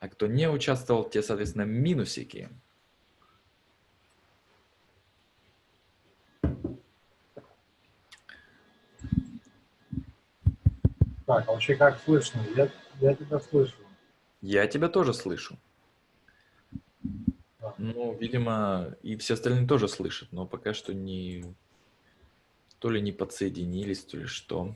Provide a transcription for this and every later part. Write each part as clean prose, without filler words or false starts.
А кто не участвовал, те, соответственно, минусики. Так, а вообще как слышно? Я тебя слышу. Я тебя тоже слышу. Да. Ну, видимо, и все остальные тоже слышат, но пока что то ли не подсоединились, то ли что.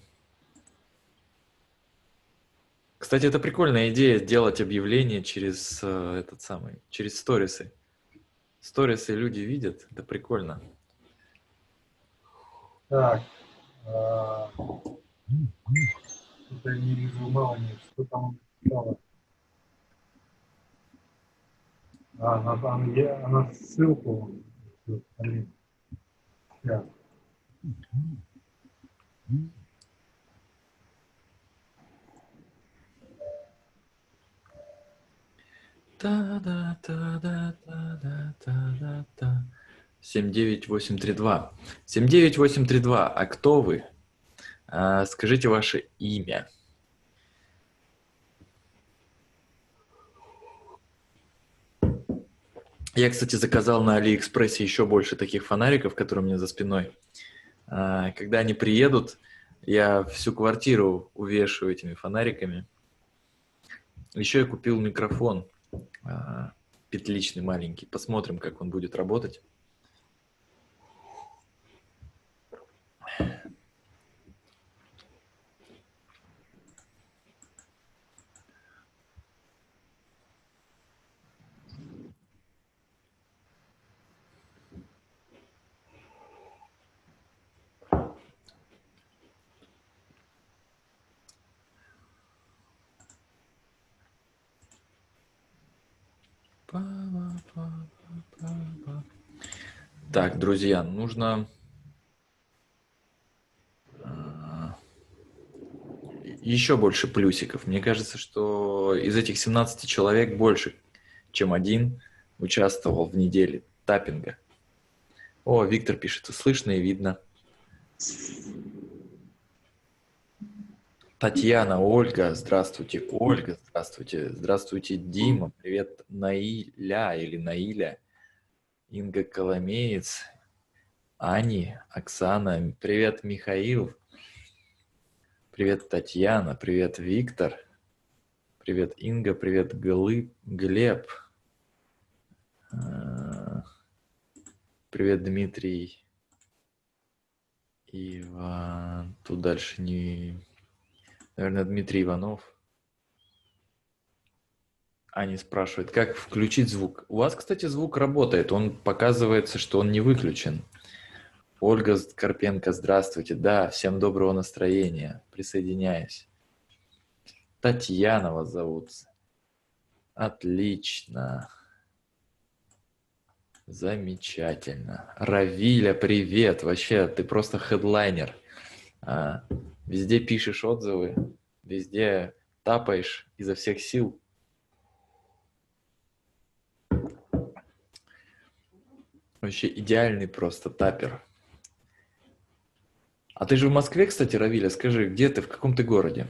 Кстати, это прикольная идея делать объявления через через сторисы. Сторисы люди видят, это прикольно. Так, это я не вижу Мелани, что там написала? Она ссылку. Блин. Сейчас. Та-да-та-да-та-да-та-да. 79832. 79832. А кто вы? Скажите ваше имя. Я, кстати, заказал на Алиэкспрессе еще больше таких фонариков, которые у меня за спиной. Когда они приедут, я всю квартиру увешу этими фонариками. Еще я купил микрофон петличный маленький. Посмотрим, как он будет работать. Так, друзья, нужно еще больше плюсиков. Мне кажется, что из этих 17 человек больше, чем один, участвовал в неделе таппинга. О, Виктор пишет, слышно и видно. Татьяна, Ольга, здравствуйте. Ольга, здравствуйте. Здравствуйте, Дима. Привет, Наиля или Наиля. Инга Коломеец. Ани, Оксана. Привет, Михаил. Привет, Татьяна. Привет, Виктор. Привет, Инга. Привет, Глеб. Привет, Дмитрий. Иван. Тут дальше не... Наверное, Дмитрий Иванов. Аня спрашивает, как включить звук. У вас, кстати, звук работает. Он показывается, что он не выключен. Ольга Карпенко, здравствуйте. Да, всем доброго настроения. Присоединяюсь. Татьяна вас зовут. Отлично. Замечательно. Равиля, привет. Вообще, ты просто хедлайнер. Везде пишешь отзывы, везде тапаешь изо всех сил. Вообще идеальный просто тапер. А ты же в Москве, кстати, Равиля, скажи, где ты, в каком ты городе?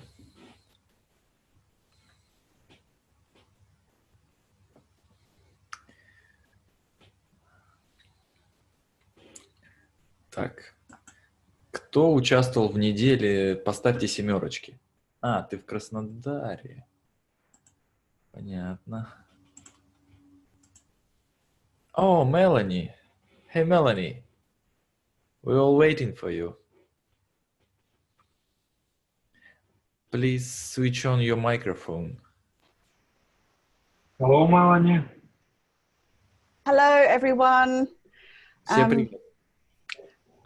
Так. Кто участвовал в неделе? Поставьте семерочки. Ты в Краснодаре. Понятно. О, Мелани. Hey, Melanie. We're all waiting for you. Please switch on your microphone. Hello, Melanie. Hello, everyone. Всем привет.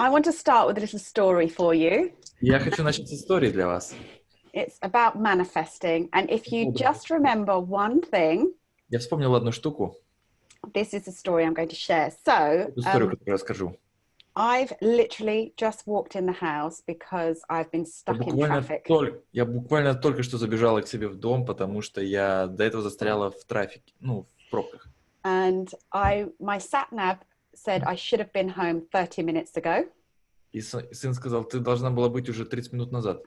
I want to start with a little story for you. Я хочу начать с истории для вас. It's about manifesting. And if you just remember one thing, Я вспомнил одну штуку. this is the story I'm going to share. So, Историю, которую расскажу. I've literally just walked in the house because I've been stuck in traffic. Я буквально только что забежала к себе в дом, потому что я до этого застряла в трафике, в пробках. And my sat-nav said I should have been home 30 minutes ago. И сын сказал, ты должна была быть уже 30 минут назад.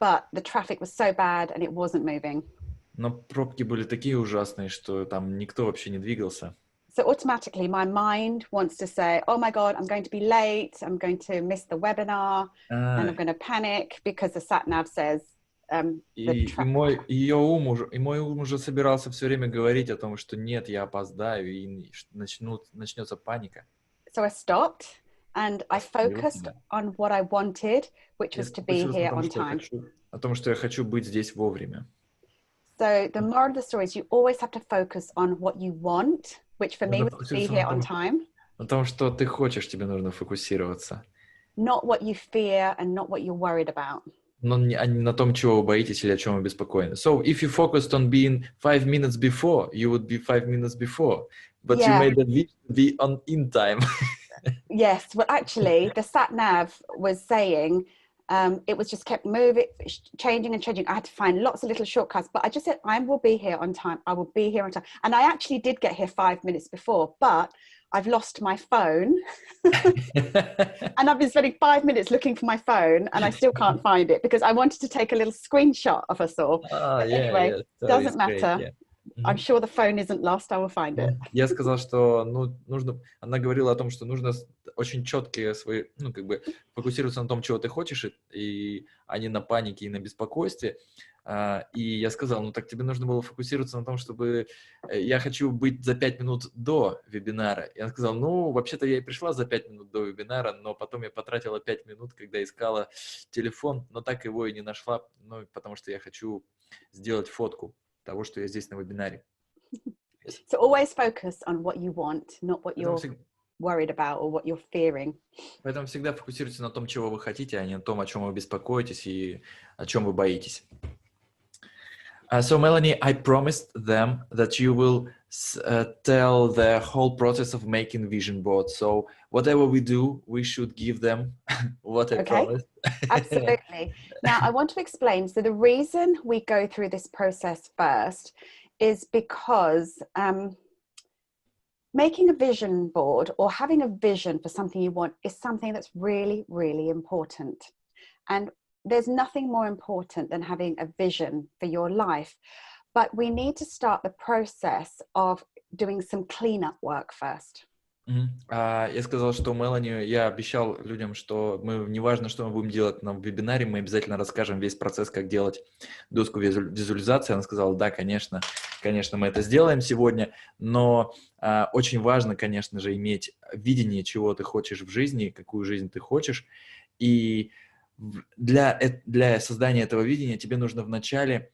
But the traffic was so bad and it wasn't moving. Но пробки были такие ужасные, что там никто вообще не двигался. So automatically my mind wants to say, oh my God, I'm going to be late, I'm going to miss the webinar, and I'm going to panic because the sat nav says И мой ум уже собирался все время говорить о том, что нет, я опоздаю, и начнется паника. So I stopped and I focused on what I wanted, which was to be here on time. О том, что я хочу быть здесь вовремя. So the moral of the story is you always have to focus on what you want, which for me was to be here on time. На том, что ты хочешь, тебе нужно фокусироваться. Not what you fear and not what you're worried about. Но не на том, чего вы боитесь или о чем вы беспокоены. So if you focused on being 5 minutes before, you would be 5 minutes before. But you made the wish to be in time. Yes, well actually the sat nav was saying it was just kept moving, changing and changing. I had to find lots of little shortcuts, but I just said, I will be here on time. I will be here on time. And I actually did get here 5 minutes before, but I've lost my phone. And I've been spending 5 minutes looking for my phone and I still can't find it because I wanted to take a little screenshot of us all. Anyway, doesn't matter. I'm sure the phone isn't lost, I will find it. Я сказал, что нужно, она говорила о том, что нужно очень четкие свои, фокусироваться на том, чего ты хочешь, а не на панике и на беспокойстве. И я сказал, так тебе нужно было фокусироваться на том, чтобы я хочу быть за 5 минут до вебинара. И она сказала, вообще-то я и пришла за 5 минут до вебинара, но потом я потратила 5 минут, когда искала телефон, но так его и не нашла, потому что я хочу сделать фотку того, что я здесь на вебинаре. So always focus on what you want, not what you're worried about or what you're fearing. Поэтому всегда фокусируйтесь на том, чего вы хотите, а не на том, о чем вы беспокоитесь и о чем вы боитесь. So Melanie, I promised them that you will tell the whole process of making vision boards. So whatever we do, we should give them what I promised. Absolutely. Now I want to explain. So the reason we go through this process first is because making a vision board or having a vision for something you want is something that's really, really important. And there's nothing more important than having a vision for your life. But we need to start the process of doing some cleanup work first. Я сказал, что Мелани, я обещал людям, что неважно, что мы будем делать на вебинаре, мы обязательно расскажем весь процесс, как делать доску визуализации. Она сказала, да, конечно, мы это сделаем сегодня, но очень важно, конечно же, иметь видение, чего ты хочешь в жизни, какую жизнь ты хочешь. И для создания этого видения тебе нужно вначале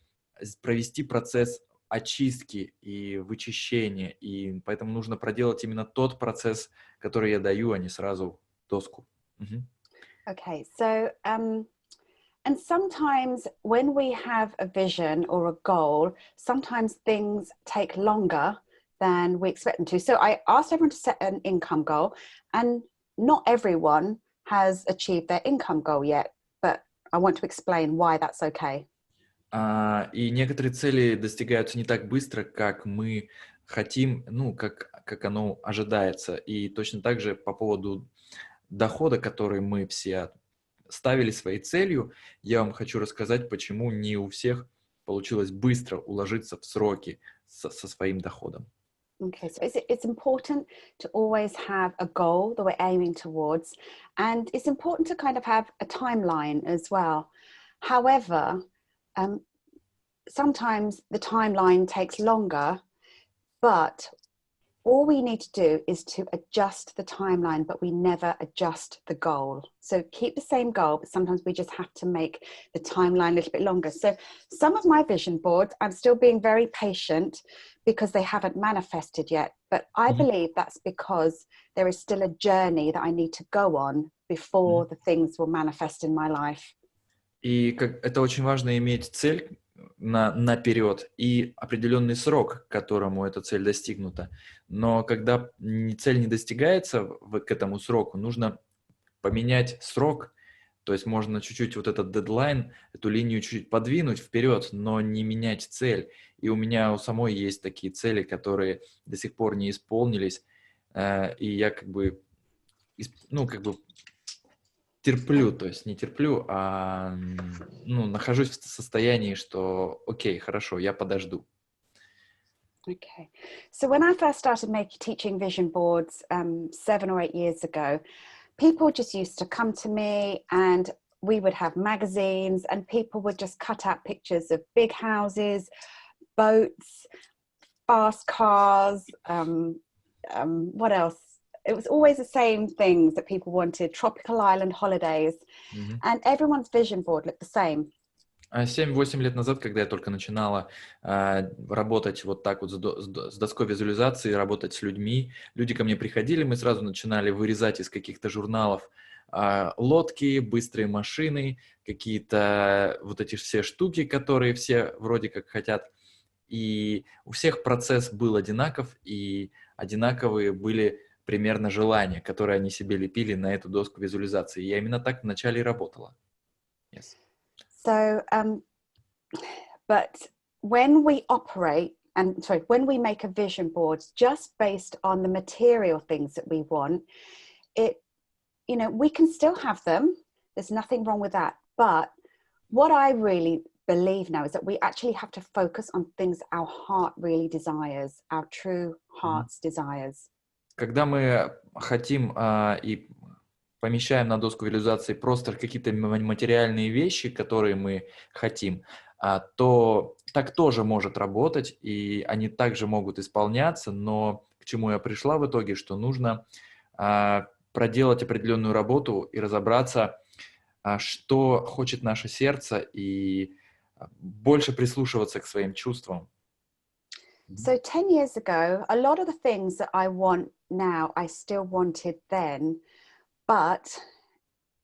провести процесс очистки и вычищения, и поэтому нужно проделать именно тот процесс, который я даю, а не сразу доску. Okay, so and sometimes when we have a vision or a goal, sometimes things take longer than we expect them to. So I asked everyone to set an income goal, and not everyone has achieved their income goal yet, but I want to explain why that's okay. И некоторые цели достигаются не так быстро, как мы хотим, как оно ожидается. И точно так же по поводу дохода, который мы все ставили своей целью, я вам хочу рассказать, почему не у всех получилось быстро уложиться в сроки со своим доходом. Okay, so it's important to always have a goal that we're aiming towards, and it's important to kind of have a timeline as well. However, sometimes the timeline takes longer, but all we need to do is to adjust the timeline, but we never adjust the goal. So keep the same goal, but sometimes we just have to make the timeline a little bit longer. So some of my vision boards, I'm still being very patient because they haven't manifested yet. But I believe that's because there is still a journey that I need to go on before the things will manifest in my life. И это очень важно иметь цель наперед и определенный срок, к которому эта цель достигнута. Но когда цель не достигается к этому сроку, нужно поменять срок, то есть можно чуть-чуть вот этот дедлайн, эту линию чуть-чуть подвинуть вперед, но не менять цель. И у меня у самой есть такие цели, которые до сих пор не исполнились, и я терплю, то есть не терплю, а ну, нахожусь в состоянии, что окей, хорошо, я подожду. Okay. So when I first started teaching vision boards 7 or 8 years ago, people just used to come to me and we would have magazines and people would just cut out pictures of big houses, boats, fast cars, what else? It was always the same things that people wanted, tropical island holidays, and everyone's vision board looked the same. 7-8 лет назад, когда я только начинала работать вот так вот с доской визуализации, работать с людьми, люди ко мне приходили, мы сразу начинали вырезать из каких-то журналов лодки, быстрые машины, какие-то вот эти все штуки, которые все вроде как хотят. И у всех процесс был одинаков, и одинаковые были примерно желания, которые они себе лепили на эту доску визуализации. Я именно так вначале и работала. Yes. So, but when we when we make a vision board just based on the material things that we want, we can still have them. There's nothing wrong with that. But what I really believe now is that we actually have to focus on things our heart really desires, our true heart's desires. Когда мы хотим и помещаем на доску визуализации просто какие-то материальные вещи, которые мы хотим, то так тоже может работать, и они также могут исполняться, но к чему я пришла в итоге, что нужно проделать определенную работу и разобраться, что хочет наше сердце, и больше прислушиваться к своим чувствам. So 10 years ago, a lot of the things that I want now, I still wanted then, but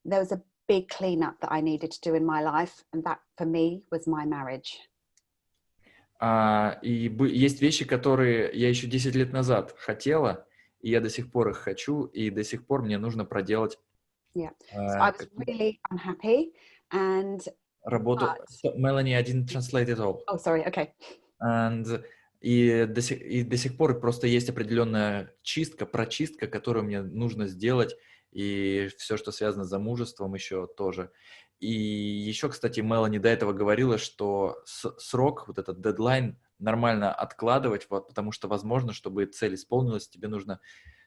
there was a big cleanup that I needed to do in my life, and that for me was my marriage. И есть вещи, которые я еще 10 лет назад хотела, и я до сих пор их хочу, и до сих пор мне нужно проделать Yeah, so I was really unhappy and работу. Melanie, I didn't translate it all. Oh, sorry, okay. И до сих пор просто есть определенная прочистка, которую мне нужно сделать, и все, что связано с замужеством, еще тоже. И еще, кстати, Мелани до этого говорила, что срок, вот этот дедлайн, нормально откладывать, потому что, возможно, чтобы цель исполнилась,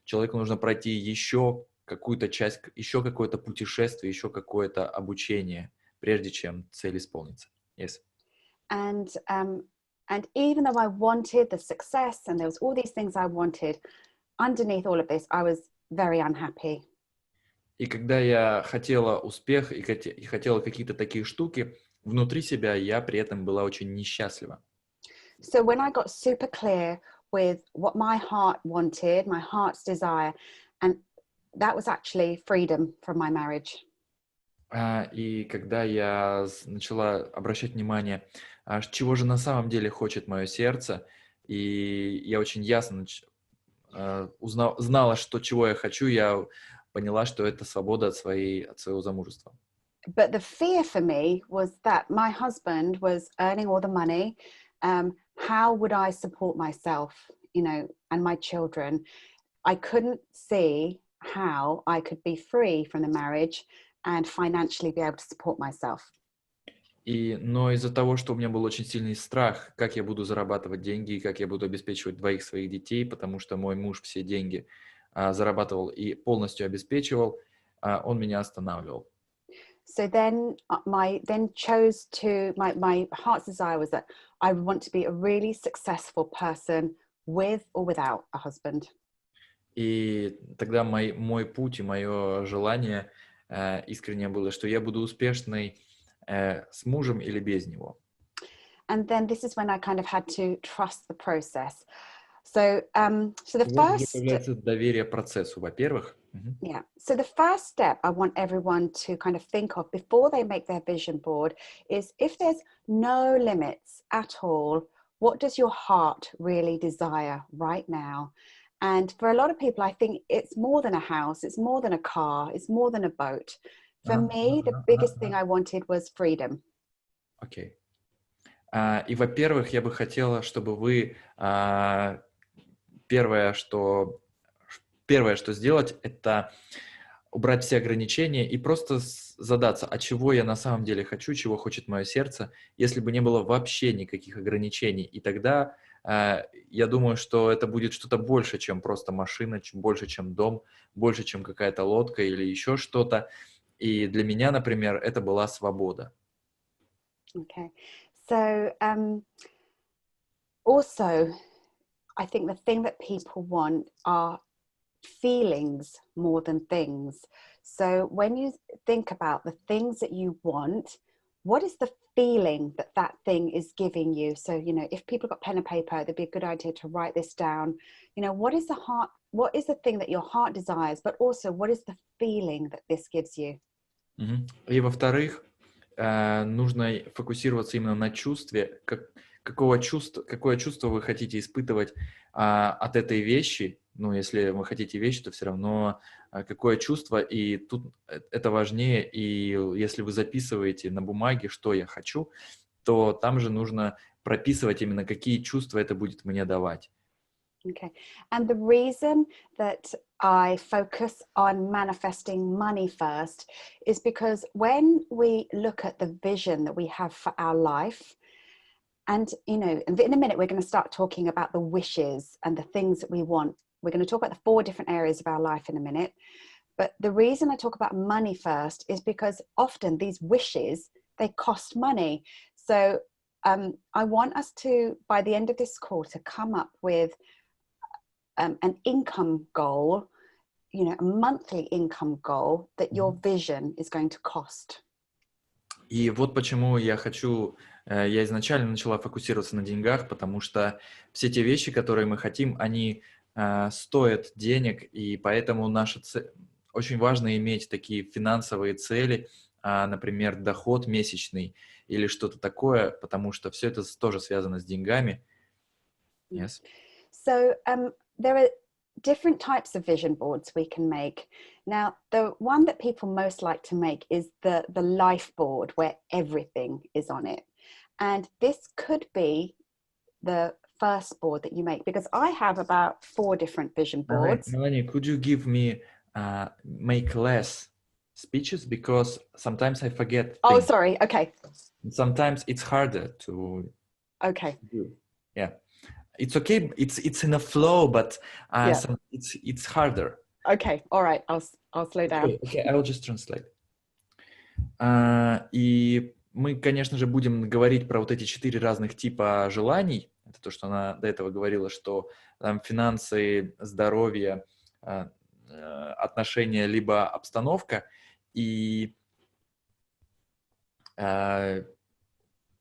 человеку нужно пройти еще какую-то часть, еще какое-то путешествие, еще какое-то обучение, прежде чем цель исполнится. Yes. And even though I wanted the success and there was all these things I wanted, underneath all of this, I was very unhappy. И когда я хотела успех и хотела какие-то такие штуки, внутри себя я при этом была очень несчастлива. So when I got super clear with what my heart wanted, my heart's desire, and that was actually freedom from my marriage. И когда я начала обращать внимание, чего же на самом деле хочет мое сердце, и я очень ясно знала, чего я хочу, я поняла, что это свобода от своего замужества. But the fear for me was that my husband was earning all the money. How would I support myself, and my children? I couldn't see how I could be free from the marriage and financially be able to support myself. Но из-за того, что у меня был очень сильный страх, как я буду зарабатывать деньги, и как я буду обеспечивать 2 своих детей, потому что мой муж все деньги зарабатывал и полностью обеспечивал, он меня останавливал. So then my heart's desire was that I want to be a really successful person with or without a husband. И тогда мой путь и мое желание искренне было, что я буду успешной с мужем или без него. And then this is when I kind of had to trust the process. So the first появляется доверие процессу, во-первых. Yeah. So the first step I want everyone to kind of think of before they make their vision board is, if there's no limits at all, what does your heart really desire right now? And for a lot of people, I think it's more than a house, it's more than a car, it's more than a boat. For me, the biggest thing I wanted was freedom. Окей. И, во-первых, я бы хотела, чтобы вы первое, что сделать, это убрать все ограничения и просто задаться, а чего я на самом деле хочу, чего хочет мое сердце, если бы не было вообще никаких ограничений. И тогда я думаю, что это будет что-то больше, чем просто машина, больше, чем дом, больше, чем какая-то лодка или еще что-то. И для меня, например, это была свобода. Okay. So also, I think the thing that people want are feelings more than things. So when you think about the things that you want, what is the feeling that that thing is giving you? So, you know, if people got pen and paper, it'd be a good idea to write this down. You know, what is the thing that your heart desires, but also what is the feeling that this gives you? И во-вторых, нужно фокусироваться именно на чувстве, какое чувство вы хотите испытывать от этой вещи. Ну, если вы хотите вещь, то все равно какое чувство, и тут это важнее. И если вы записываете на бумаге, что я хочу, то там же нужно прописывать именно, какие чувства это будет мне давать. Okay. And the reason that I focus on manifesting money first is because when we look at the vision that we have for our life, and, you know, in a minute, we're going to start talking about the wishes and the things that we want. We're going to talk about the 4 different areas of our life in a minute. But the reason I talk about money first is because often these wishes, they cost money. So I want us to, by the end of this call, to come up with an income goal, you know, a monthly income goal that your vision is going to cost. И вот почему я изначально начала фокусироваться на деньгах, потому что все те вещи, которые мы хотим, они стоят денег, и поэтому очень важно иметь такие финансовые цели, например, доход месячный или что-то такое, потому что все это тоже связано с деньгами. Yes. So there are different types of vision boards we can make. Now, the one that people most like to make is the life board, where everything is on it. And this could be the first board that you make, because I have about 4 different vision boards. Melanie, could you give me make less speeches, because sometimes I forget Oh, things. sorry. Okay. Sometimes it's harder to Okay. do. Yeah. It's okay. It's in a flow, but Yeah. it's harder. Okay. All right. I'll slow down. Okay, I will just translate. И мы, конечно же, будем говорить про вот эти 4 разных типа желаний. Это то, что она до этого говорила, что там финансы, здоровье, отношения, либо обстановка. И Melanie,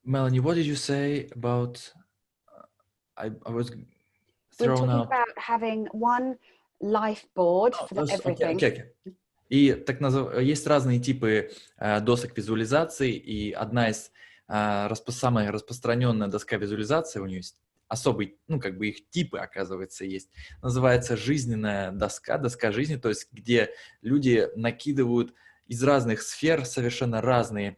what did you say about? I was We're thrown talking out. about having one life board for everything. Okay. И есть разные типы досок визуализации, и одна из самая распространенная доска визуализации, у нее есть особый, ну, как бы их типы, оказывается, есть. Называется жизненная доска жизни, то есть где люди накидывают из разных сфер совершенно разные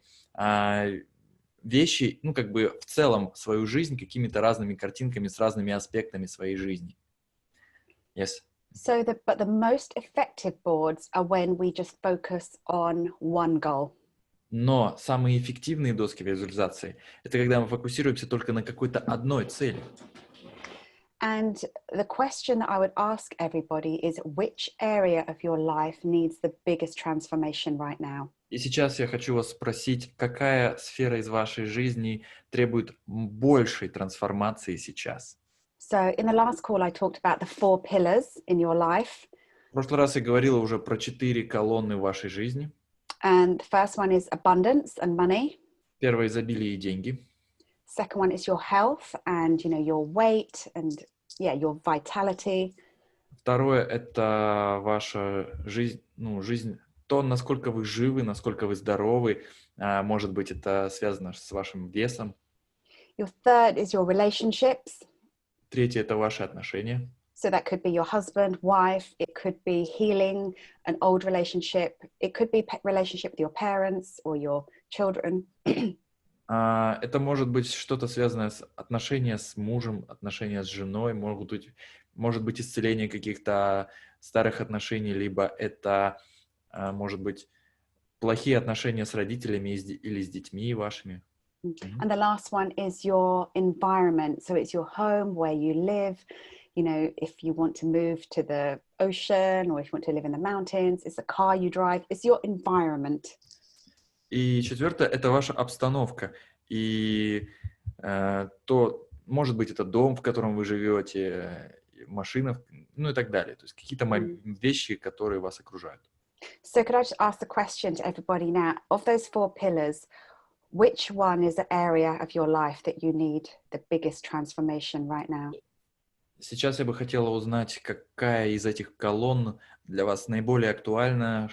вещи, ну, как бы в целом свою жизнь какими-то разными картинками с разными аспектами своей жизни. Yes. So but the most effective boards are when we just focus on one goal. Но самые эффективные доски визуализации — это когда мы фокусируемся только на какой-то одной цели. And the question I would ask everybody is, which area of your life needs the biggest transformation right now? И сейчас я хочу вас спросить, какая сфера из вашей жизни требует большей трансформации сейчас? So in the last call, I talked about the 4 pillars in your life. В прошлый раз я говорила уже про 4 колонны в вашей жизни. And the first one is abundance and money. Первое — изобилие и деньги. Second one is your health and, you know, your weight and, yeah, your vitality. Второе — это ваша жизнь, жизнь, то, насколько вы живы, насколько вы здоровы. Может быть, это связано с вашим весом. Your third is your relationships. Третье — это ваши отношения. So that could be your husband, wife. It could be healing an old relationship. It could be relationship with your parents or your children. Это может быть что-то связанное с отношения с мужем, отношения с женой, может быть исцеление каких-то старых отношений, либо это может быть, плохие отношения с родителями или с детьми вашими. And the last one is your environment. So it's your home, where you live. You know, if you want to move to the ocean or if you want to live in the mountains, it's the car you drive, it's your environment. И четвертое — это ваша обстановка. И то, может быть, это дом, в котором вы живете, машина, ну и так далее. То есть какие-то вещи, которые вас окружают. So could I just ask the question to everybody now, of those 4 pillars, which one is the area of your life that you need the biggest transformation right now? Сейчас я бы хотела узнать, какая из этих колонн для вас наиболее актуальна,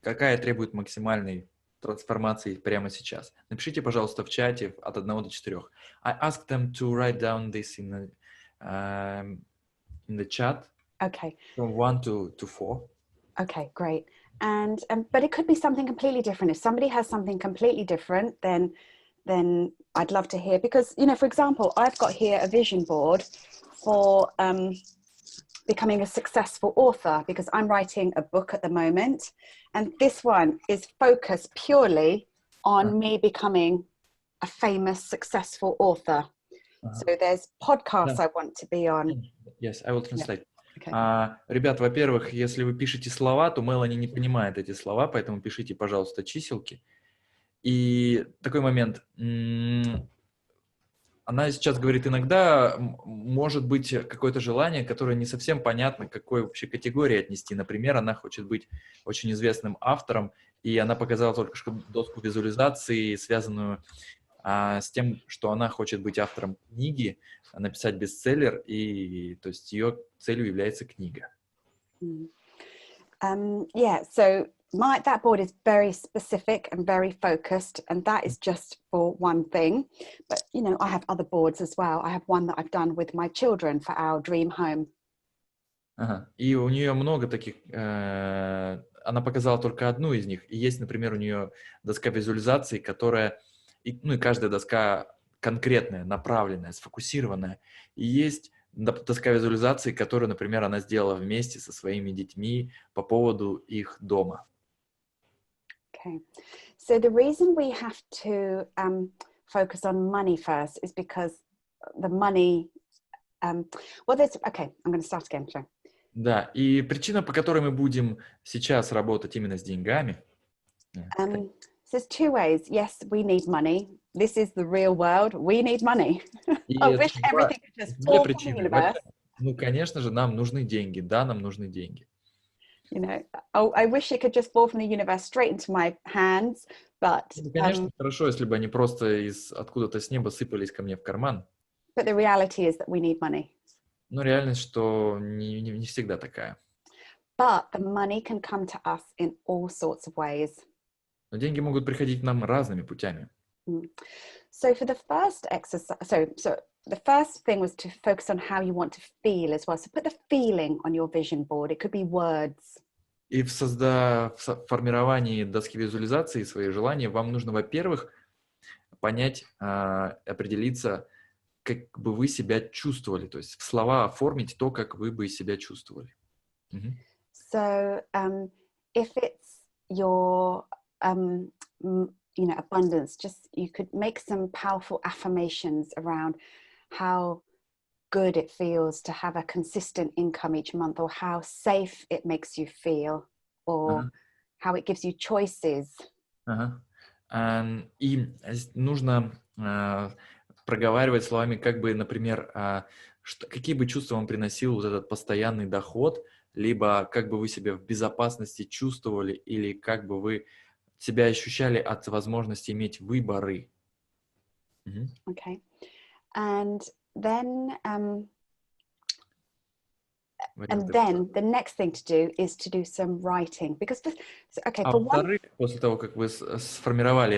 какая требует максимальной трансформации прямо сейчас. Напишите, пожалуйста, в чате от 1 до 4. I asked them to write down this in the chat. Okay. From 1 to 4. Okay, great. And but it could be something completely different. If somebody has something completely different, then I'd love to hear, because, you know, for example, I've got here a vision board for becoming a successful author, because I'm writing a book at the moment, and this one is focused purely on me becoming a famous, successful author. So there's podcasts I want to be on. Yes, I will translate. Yeah. Okay. Ребят, во-первых, если вы пишете слова, то Мелани не понимает эти слова, поэтому пишите, пожалуйста, чиселки. И такой момент. Она сейчас говорит, иногда может быть какое-то желание, которое не совсем понятно, к какой вообще категории отнести. Например, она хочет быть очень известным автором, и она показала только что доску визуализации, связанную с тем, что она хочет быть автором книги, написать бестселлер, и то есть ее целью является книга. Yeah, so that board is very specific and very focused, and that is just for one thing. But, you know, I have other boards as well. I have one that I've done with my children for our dream home. Ага. И у нее много таких, она показала только одну из них. И есть, например, у нее доска визуализации, которая, ну и каждая доска конкретная, направленная, сфокусированная. И есть доска визуализации, которую, например, она сделала вместе со своими детьми по поводу их дома. Okay, so the reason we have to focus on money first is because the money, well, there's, okay, I'm going to start again, sorry. Да, и причина, по которой мы будем сейчас работать именно с деньгами. So there's 2 ways. Yes, we need money. This is the real world. We need money. I wish everything could just fall from the universe. Ну, конечно же, нам нужны деньги. Да, нам нужны деньги. You know, I wish it could just fall from the universe straight into my hands, but... Ну, конечно, хорошо, если бы они просто откуда-то с неба сыпались ко мне в карман. But the reality is that we need money. Но реальность, что не всегда такая. But the money can come to us in all sorts of ways. Но деньги могут приходить к нам разными путями. So for the first exercise, so the first thing was to focus on how you want to feel as well. So put the feeling on your vision board. It could be words. И в формировании доски визуализации свои желания вам нужно, во-первых, понять, определиться, как бы вы себя чувствовали. То есть в слова оформить то, как вы бы себя чувствовали. So if it's your you know, abundance, just you could make some powerful affirmations around how good it feels to have a consistent income each month, or how safe it makes you feel, or how it gives you choices. И нужно проговаривать словами, как бы, например, какие бы чувства вам приносил вот этот постоянный доход, либо как бы вы себя в безопасности чувствовали, или как бы вы себя ощущали от возможности иметь выборы. Okay. And then the next thing to do is to do some writing, because okay, for во-вторых, после того, как вы сформировали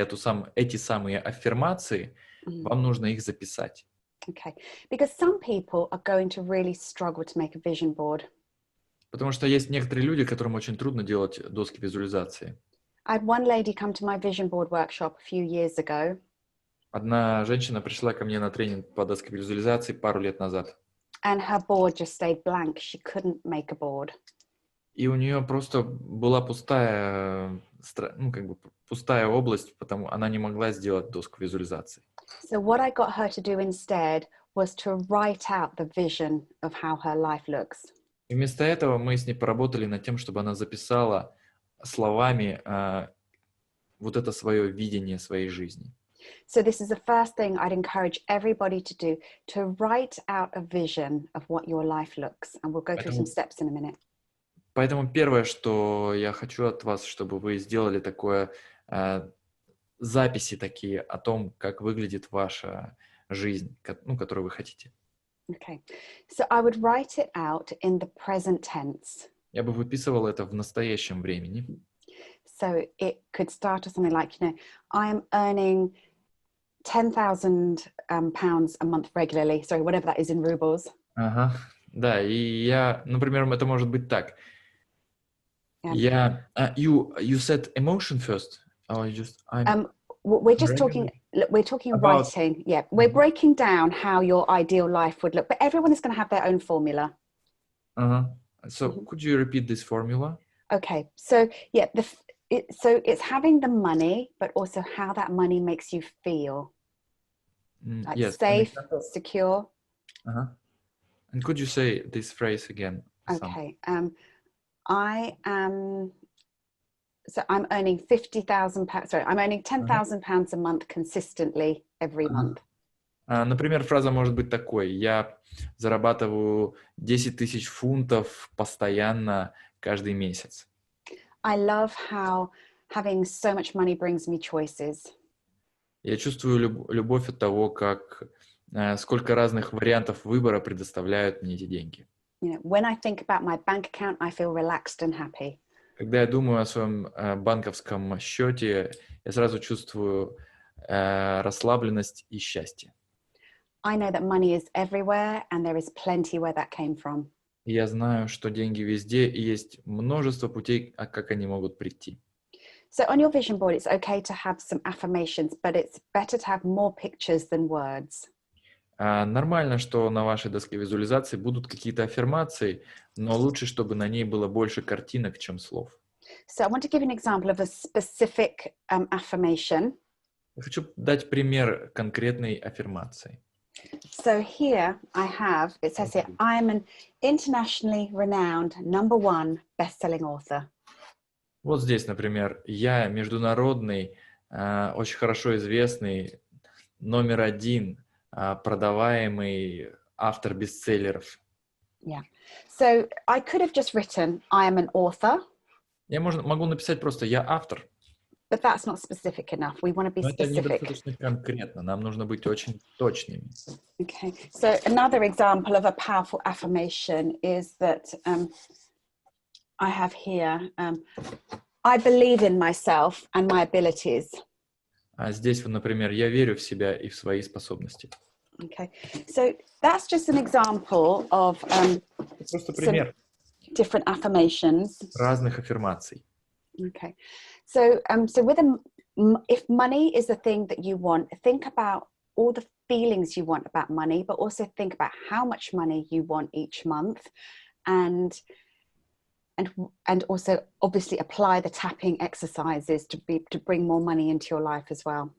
эти самые аффирмации, вам нужно их записать. Okay, because some people are going to really struggle to make a vision board. Потому что есть некоторые люди, которым очень трудно делать доски визуализации. I had one lady come to my vision board workshop a few years ago. Одна женщина пришла ко мне на тренинг по доске визуализации пару лет назад. And her board just stayed blank. She couldn't make a board. И у нее просто была пустая, пустая область, потому она не могла сделать доску визуализации. So what I got her to do instead was to write out the vision of how her life looks. И вместо этого мы с ней поработали над тем, чтобы она записала словами вот это свое видение своей жизни. So this is the first thing I'd encourage everybody to do, to write out a vision of what your life looks. And we'll go through some steps in a minute. Поэтому первое, что я хочу от вас, чтобы вы сделали такое, записи такие о том, как выглядит ваша жизнь, которую вы хотите. Okay, so I would write it out in the present tense. Я бы выписывал это в настоящем времени. So it could start as something like, I am earning 10,000 pounds a month regularly. Sorry, whatever that is in rubles. Ага, да, и я, например, это может быть так. You said emotion first, or we're just talking about writing. Yeah, we're breaking down how your ideal life would look, but everyone is going to have their own formula. So could you repeat this formula? Okay, so yeah, so it's having the money, but also how that money makes you feel. Like yes, safe, secure. And could you say this phrase again? Okay. I'm earning 50,000 pounds. Sorry, I'm earning 10,000 pounds a month consistently every month. Например, фраза может быть такой: я зарабатываю 10 тысяч фунтов постоянно каждый месяц. I love how having so much money brings me choices. Я чувствую любовь от того, как сколько разных вариантов выбора предоставляют мне эти деньги. When I think about my bank account, I feel relaxed and happy. Когда я думаю о своем банковском счете, я сразу чувствую расслабленность и счастье. I know that money is everywhere, and there is plenty where that came from. Я знаю, что деньги везде, и есть множество путей, как они могут прийти. So on your vision board, it's okay to have some affirmations, but it's better to have more pictures than words. Нормально, что на вашей доске визуализации будут какие-то аффирмации, но лучше, чтобы на ней было больше картинок, чем слов. So I want to give you an example of a specific affirmation. Я хочу дать пример конкретной аффирмации. So here I have, it says here, I am an internationally renowned #1 best-selling author. Вот здесь, например, я международный, очень хорошо известный, №1 продаваемый автор бестселлеров. Yeah. So I could have just written, I am an author. Я могу написать просто «я автор». But that's not specific enough. We want to be Но это specific. недостаточно конкретно. Нам нужно быть очень точными. Okay. So another example of a powerful affirmation is that I have here, I believe in myself and my abilities. А здесь, например, я верю в себя и в свои способности. Okay. So that's just an example of Просто пример different affirmations. разных аффирмаций. Okay. So if money is the thing that you want, think about all the feelings you want about money, but also think about how much money you want each month, and also obviously apply the tapping exercises to bring more money into your life as well.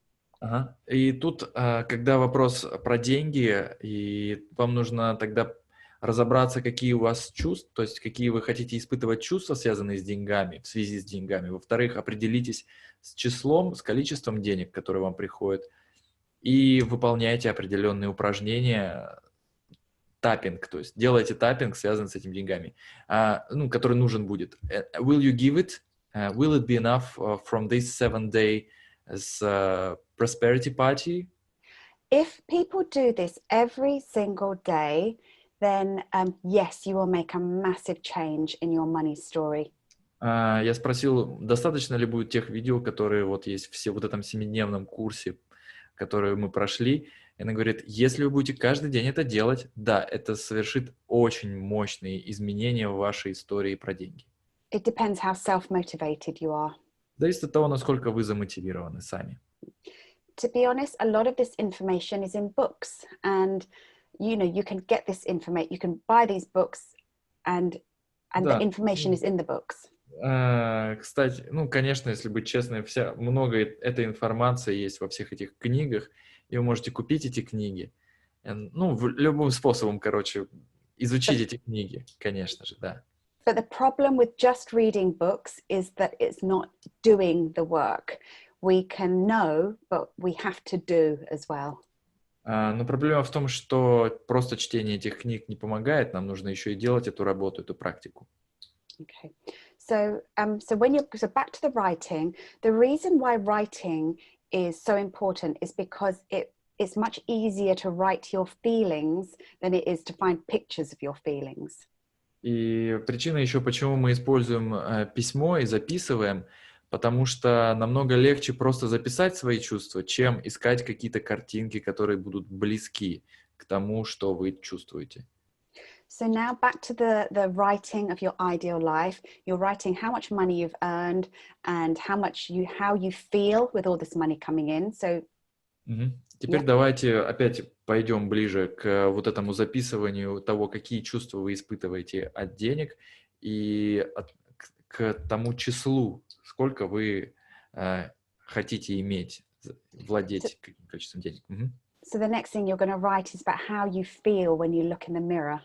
Ага. И тут, когда вопрос про деньги, и вам нужно тогда разобраться, какие у вас чувства, то есть какие вы хотите испытывать чувства, связанные с деньгами, в связи с деньгами. Во-вторых, определитесь с числом, с количеством денег, которые вам приходят, и выполняйте определенные упражнения, таппинг, то есть делайте таппинг, связанный с этими деньгами, который нужен будет. Will you give it? Will it be enough from this 7-day prosperity party? If people do this every single day, then yes, you will make a massive change in your money story. Я спросил, достаточно ли будет тех видео, которые вот есть в этом 7-дневном курсе, который мы прошли. И она говорит, если вы будете каждый день это делать, да, это совершит очень мощные изменения в вашей истории про деньги. It depends how self-motivated you are. Зависит от того, насколько вы замотивированы сами. To be honest, a lot of this information is in books, and you can get this information. You can buy these books, and and Да. the information is in the books. Кстати, ну, конечно, если быть честным, много этой информации есть во всех этих книгах, и вы можете купить эти книги. Ну, любым способом, короче, изучить эти книги, конечно же, да. But the problem with just reading books is that it's not doing the work. We can know, but we have to do as well. Но проблема в том, что просто чтение этих книг не помогает, нам нужно еще и делать эту работу, эту практику. Okay, so back to the writing. The reason why writing is so important is because it's much easier to write your feelings than it is to find pictures of your feelings. И причина еще, почему мы используем письмо и записываем, потому что намного легче просто записать свои чувства, чем искать какие-то картинки, которые будут близки к тому, что вы чувствуете. So now back to the writing of your ideal life. You're writing how much money you've earned and how you feel with all this money coming in. So Теперь давайте опять пойдем ближе к вот этому записыванию того, какие чувства вы испытываете от денег и к тому числу, сколько вы хотите иметь, владеть каким количеством денег. So the next thing you're going to write is about how you feel when you look in the mirror.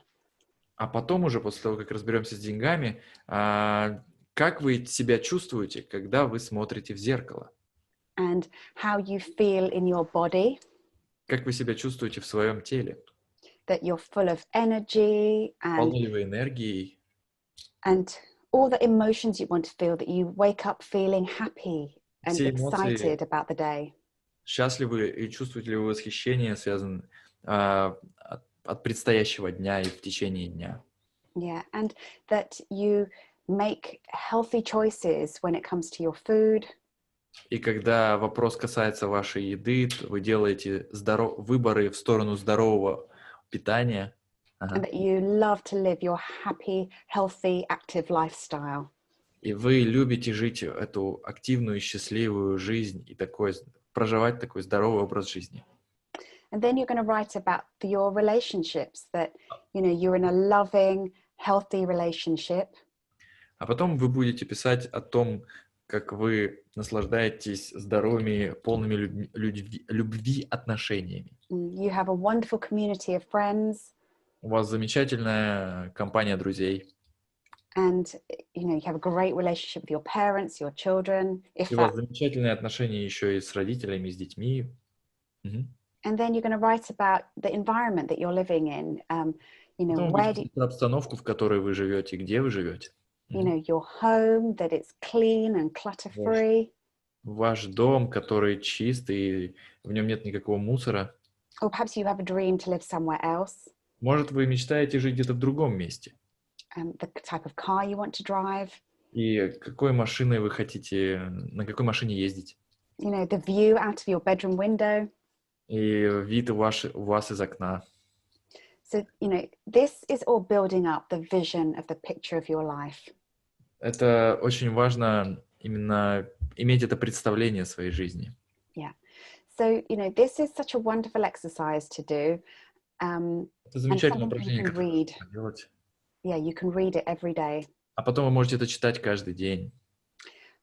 А потом уже, после того, как разберемся с деньгами, как вы себя чувствуете, когда вы смотрите в зеркало? And how you feel in your body. Как вы себя чувствуете в своем теле? That you're full of energy Полны ли вы энергией? And all the emotions you want to feel, that you wake up feeling happy and excited about the day. Счастливы и чувствуете ли вы восхищение, связанное от предстоящего дня и в течение дня? Yeah, and that you make healthy choices when it comes to your food. И когда вопрос касается вашей еды, вы делаете выборы в сторону здорового питания. And that you love to live your happy, healthy, active lifestyle. И вы любите жить эту активную, счастливую жизнь и проживать такой здоровый образ жизни. And then you're going to write about your relationships, that you're in a loving, healthy relationship. А потом вы будете писать о том, как вы наслаждаетесь здоровыми, полными любви отношениями. You have a wonderful community of friends. У вас замечательная компания друзей. And you have a great relationship with your parents, your children. И у вас замечательные отношения еще и с родителями, с детьми. And then you're going to write about the environment that you're living in. Про обстановку, в которой вы живете, где вы живете. Your home, that it's clean and clutter-free. Ваш дом, который чистый, и в нем нет никакого мусора. Or perhaps you have a dream to live somewhere else. Может, вы мечтаете жить где-то в другом месте. The type of car you want to drive. И какой машиной вы хотите, на какой машине ездить. The view out of your bedroom window. И вид у вас из окна. So, this is all building up the vision of the picture of your life. Это очень важно именно иметь это представление о своей жизни. Yeah. So, this is such a wonderful exercise to do. Это замечательное упражнение, которое можно делать. Yeah, you can read it every day. А потом вы можете это читать каждый день.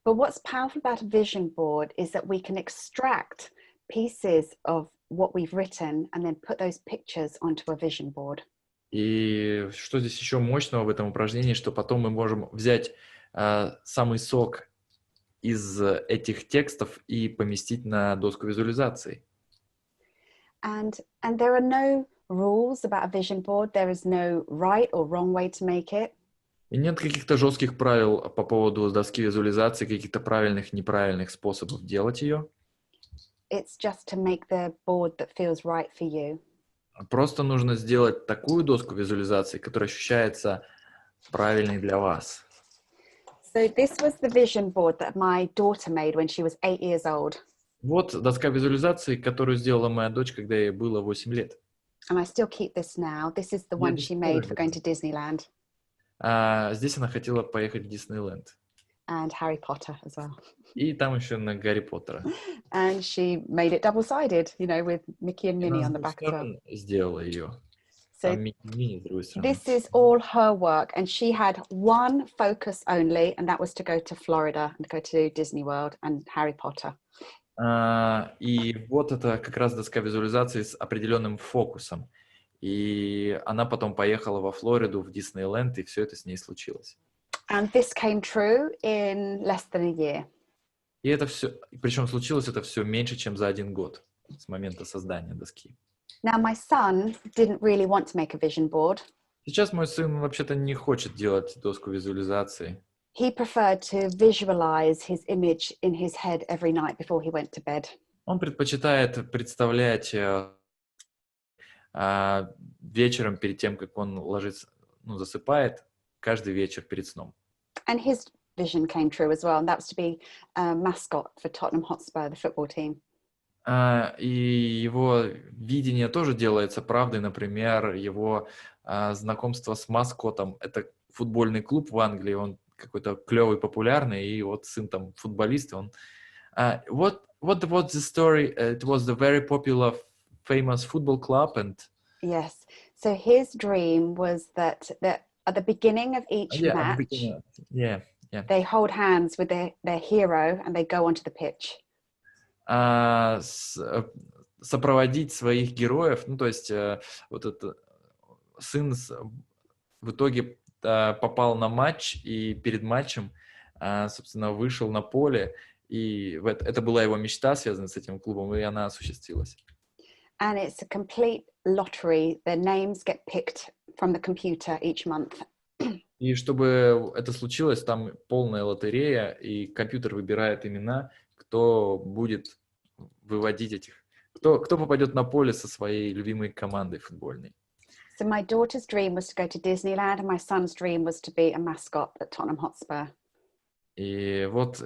But what's powerful about a vision board is that we can extract pieces of what we've written and then put those pictures onto a vision board. И что здесь еще мощного в этом упражнении, что потом мы можем взять самый сок из этих текстов и поместить на доску визуализации. And there are no rules about a vision board. There is no right or wrong way to make it. И нет каких-то жестких правил по поводу доски визуализации, каких-то правильных, неправильных способов делать ее. It's just to make the board that feels right for you. Просто нужно сделать такую доску визуализации, которая ощущается правильной для вас. So this was the vision board that my daughter made when she was 8 years old. Вот доска визуализации, которую сделала моя дочь, когда ей было 8 лет. And I still keep this now. This is the one she made for going to Disneyland. Здесь она хотела поехать в Диснейленд. And Harry Potter as well. И там еще на Гарри Поттера. And she made it double-sided, with Mickey and Minnie on the back as well. Сделала ее. So мини, с другой стороны. this is all her work, and she had one focus only, and that was to go to Florida and go to Disney World and Harry Potter. И вот это как раз доска визуализации с определенным фокусом. И она потом поехала во Флориду, в Диснейленд, и все это с ней случилось. And this came true in less than a year. И это все, причем случилось это все меньше, чем за 1 год с момента создания доски. Now, my son didn't really want to make a vision board. Сейчас мой сын вообще-то не хочет делать доску визуализации. He preferred to visualize his image in his head every night before he went to bed. Он предпочитает представлять вечером перед тем, как он ложится, засыпает, каждый вечер перед сном. And his vision came true as well, and that was to be a mascot for Tottenham Hotspur, the football team. И его видение тоже делается правдой. Например, его знакомство с маскотом. Это футбольный клуб в Англии, он какой-то клевый, популярный, и вот сын там футболист. Он, what was the story? It was the very popular, famous football club, and Yes. So his dream was that at the beginning of each match, they hold hands with their hero and they go onto the pitch. Сопроводить своих героев, то есть вот это сын в итоге попал на матч и перед матчем, собственно, вышел на поле, и это была его мечта, связанная с этим клубом, и она осуществилась. And it's a complete lottery. Their names get picked from the computer each month. И чтобы это случилось, там полная лотерея, и компьютер выбирает имена, кто будет выводить этих, кто попадет на поле со своей любимой командой футбольной. So my daughter's dream was to go to Disneyland, and my son's dream was to be a mascot at Tottenham Hotspur. И вот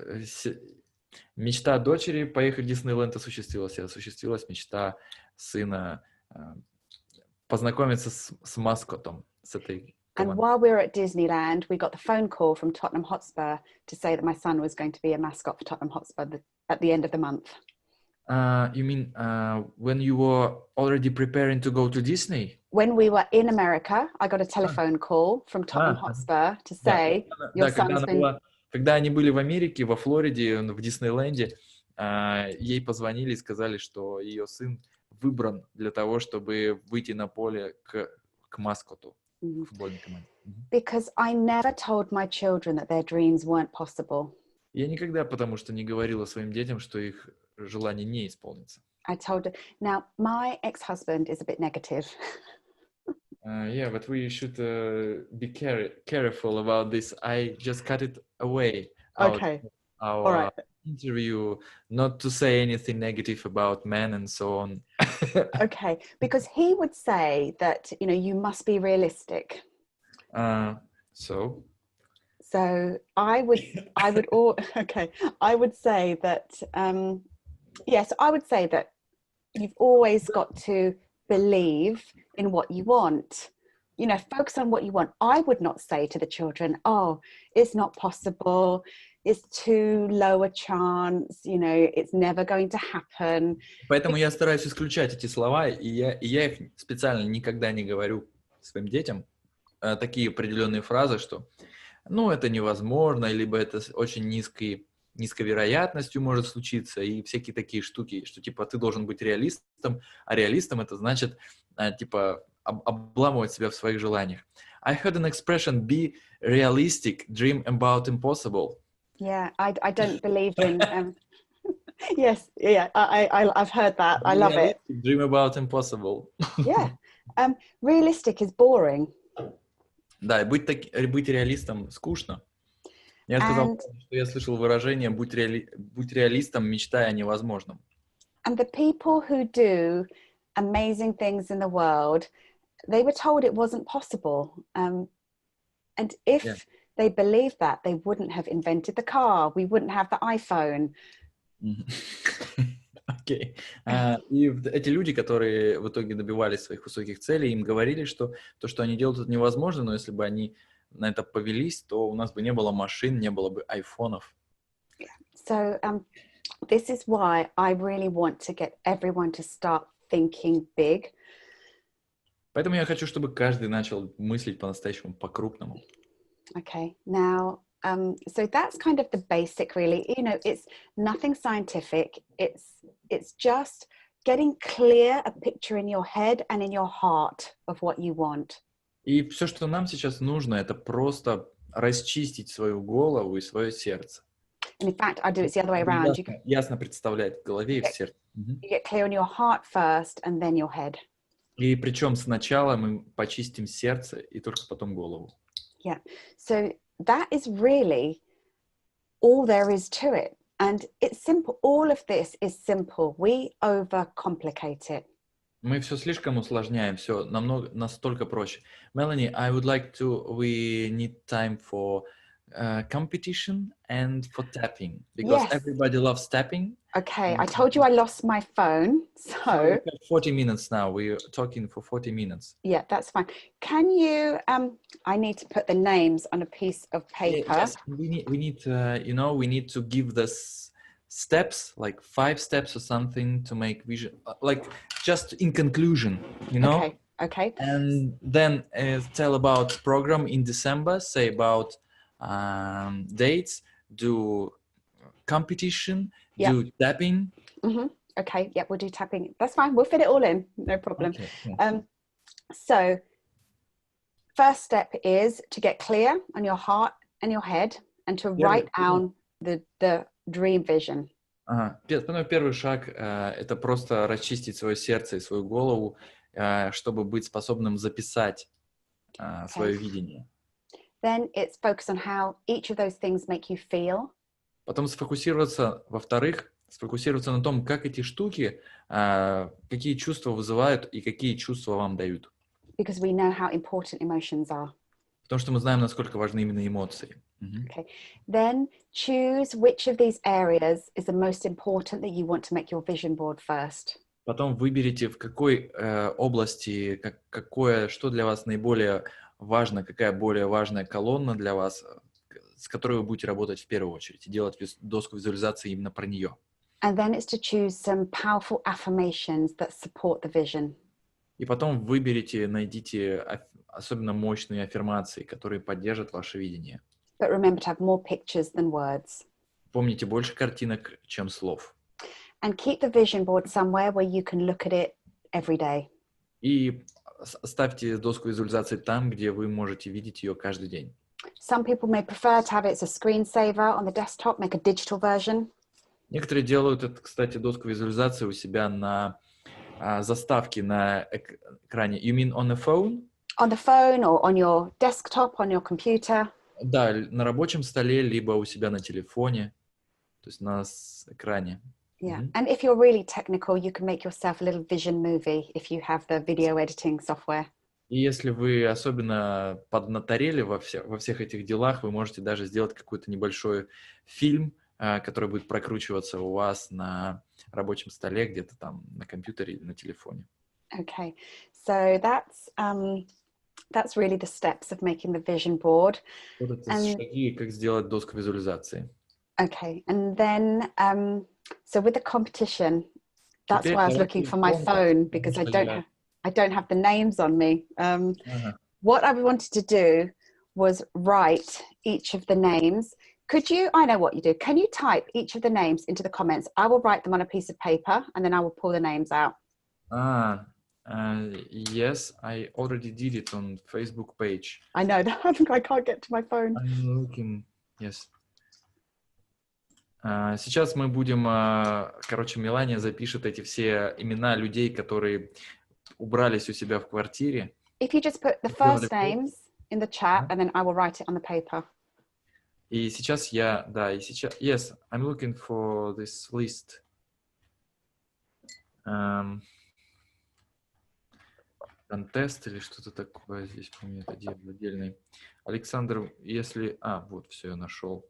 мечта дочери поехать в Диснейленд осуществилась, и осуществилась мечта сына познакомиться с маскотом, с этой командой. And while we were at Disneyland, we got the phone call from Tottenham Hotspur to say that my son was going to be a mascot for Tottenham Hotspur at the end of the month. You mean when you were already preparing to go to Disney? When we were in America, I got a telephone call from Tottenham Hotspur to say your son's been... Когда они были в Америке, во Флориде, в Диснейленде, ей позвонили и сказали, что ее сын выбран для того, чтобы выйти на поле к маскоту футбольной команде. Because I never told my children that their dreams weren't possible. Я никогда, потому что не говорила своим детям, что их желание не исполнится. I told her. Now, my ex-husband is a bit negative. Yeah, but we should be careful about this. I just cut it away. Okay. Our interview, not to say anything negative about men and so on. Okay, because he would say that, you must be realistic. So I would say that, yes, I would say that you've always got to believe in what you want. Focus on what you want. I would not say to the children, oh, it's not possible, it's too low a chance, it's never going to happen. Поэтому я стараюсь исключать эти слова, и я их специально никогда не говорю своим детям. Такие определенные фразы, что это невозможно, либо это очень низкой вероятностью может случиться, и всякие такие штуки, что типа ты должен быть реалистом, а реалистом это значит типа обламывать себя в своих желаниях. I heard an expression, be realistic, dream about impossible. Yeah, I don't believe in... yes, yeah, I've heard that. I love it. Dream about impossible. Yeah. Realistic is boring. Да, быть реалистом скучно. Я сказал, что я слышал выражение «будь реалистом, мечтай о невозможном». And the people who do amazing things in the world, they were told it wasn't possible. And if they believed that, they wouldn't have invented the car. We wouldn't have the iPhone. Окей. И эти люди, которые в итоге добивались своих высоких целей, им говорили, что то, что они делают, это невозможно, но если бы они на это повелись, то у нас бы не было машин, не было бы айфонов. So this is why I really want to get everyone to start thinking big. Поэтому я хочу, чтобы каждый начал мыслить по-настоящему, по-крупному. Okay, now, so that's kind of the basic, really. You know, it's nothing scientific. It's just getting clear a picture in your head and in your heart of what you want. И все, что нам сейчас нужно, это просто расчистить свою голову и свое сердце. And in fact, I do it the other way around. Ясно представлять в голове и в сердце. You get clear in your heart first and then your head. И причем сначала мы почистим сердце и только потом голову. Yeah, so that is really all there is to it. And it's simple. All of this is simple. We overcomplicate it. Мы все слишком усложняем, все настолько проще. Melanie, I would like to, we need time for competition and for tapping, because Yes. everybody loves tapping. Okay, I told you I lost my phone, so We have 40 minutes now. We're talking for 40 minutes. yeah, that's fine. Can you, I need to put the names on a piece of paper. Yes, we need, we need to give this steps, like 5 steps or something to make vision, like just in conclusion, you know? Okay, okay. And then tell about program in December, say about dates, do competition, Yeah. do tapping. Mm-hmm. Okay, yeah, we'll do tapping. That's fine. We'll fit it all in. No problem. Okay, yeah. So first step is to get clear on your heart and your head and to write down the dream vision. Ага. Первый шаг это просто расчистить свое сердце и свою голову, чтобы быть способным записать свое видение. Then it's focus on how each of those things make you feel. Потом во-вторых, сфокусироваться на том, как эти штуки, какие чувства вызывают и какие чувства вам дают. Because we know how important emotions are. Потому что мы знаем, насколько важны именно эмоции. Okay. Then choose which of these areas is the most important that you want to make your vision board first. Потом выберите, в какой области, что для вас наиболее важно, какая более важная колонна для вас, с которой вы будете работать в первую очередь, и делать доску визуализации именно про нее. And then it's to choose some powerful affirmations that support the vision. И потом выберите, найдите особенно мощные аффирмации, которые поддержат ваше видение. But remember to have more pictures than words. Помните, больше картинок, чем слов. And keep the vision board somewhere where you can look at it every day. И ставьте доску визуализации там, где вы можете видеть ее каждый день. Some people may prefer to have it as a screensaver on the desktop, make a digital version. Некоторые делают это, кстати, доску визуализации у себя на заставке на экране. You mean on the phone? On the phone or on your desktop, on your computer. Да, на рабочем столе, либо у себя на телефоне, то есть на экране. Yeah, and if you're really technical, you can make yourself a little vision movie if you have the video editing software. И если вы особенно поднаторели во всех этих делах, вы можете даже сделать какой-то небольшой фильм, который будет прокручиваться у вас на рабочем столе, где-то там на компьютере или на телефоне. Okay, so that's really the steps of making the vision board. Вот это шаги, как сделать доску визуализации. Okay, and then so with the competition, that's why I was looking for my phone because I don't have the names on me. What I wanted to do was write each of the names. Could you, I know what you do. Can you type each of the names into the comments? I will write them on a piece of paper and then I will pull the names out. Yes, I already did it on Facebook page. I know that. I can't get to my phone. I'm looking, yes. Сейчас мы будем, короче, Мелания запишет эти все имена людей, которые убрались у себя в квартире. If you just put the first names in the chat and then I will write it on the paper. И сейчас yes, I'm looking for this list. Контест или что-то такое здесь, помню, это дело отдельный. Александр, если... вот, все, я нашел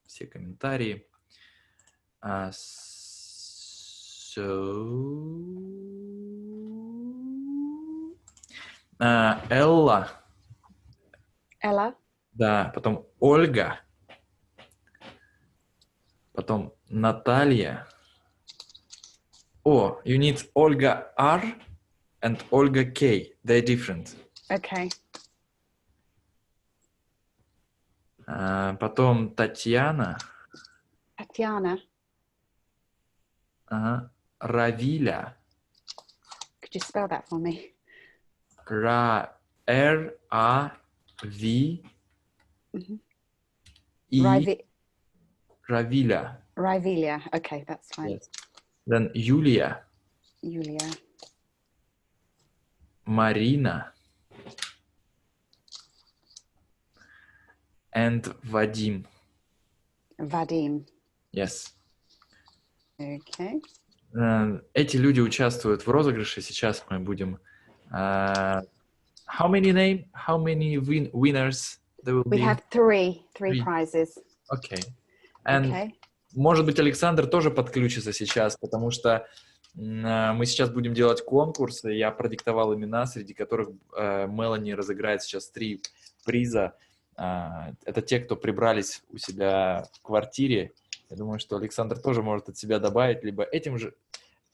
все комментарии. Элла. Ella. Да, потом Ольга. Потом Наталья. You need Ольга R? and Olga K. They're different. Okay. Потом Татьяна. Tatiana. Равиля. Could you spell that for me? R-A-V-I. Равиля. Rivelia. Okay, that's fine. Yes. Then Юлия. Julia. Марина. And Vadim. Vadim. Yes. Okay. Эти люди участвуют в розыгрыше. Сейчас мы будем... how many winners there will We be? have three prizes. Okay. And Okay. может быть, Александр тоже подключится сейчас, потому что мы сейчас будем делать конкурсы. Я продиктовал имена, среди которых Мелани разыграет сейчас 3 приза. Это те, кто прибрались у себя в квартире. Я думаю, что Александр тоже может от себя добавить, либо этим же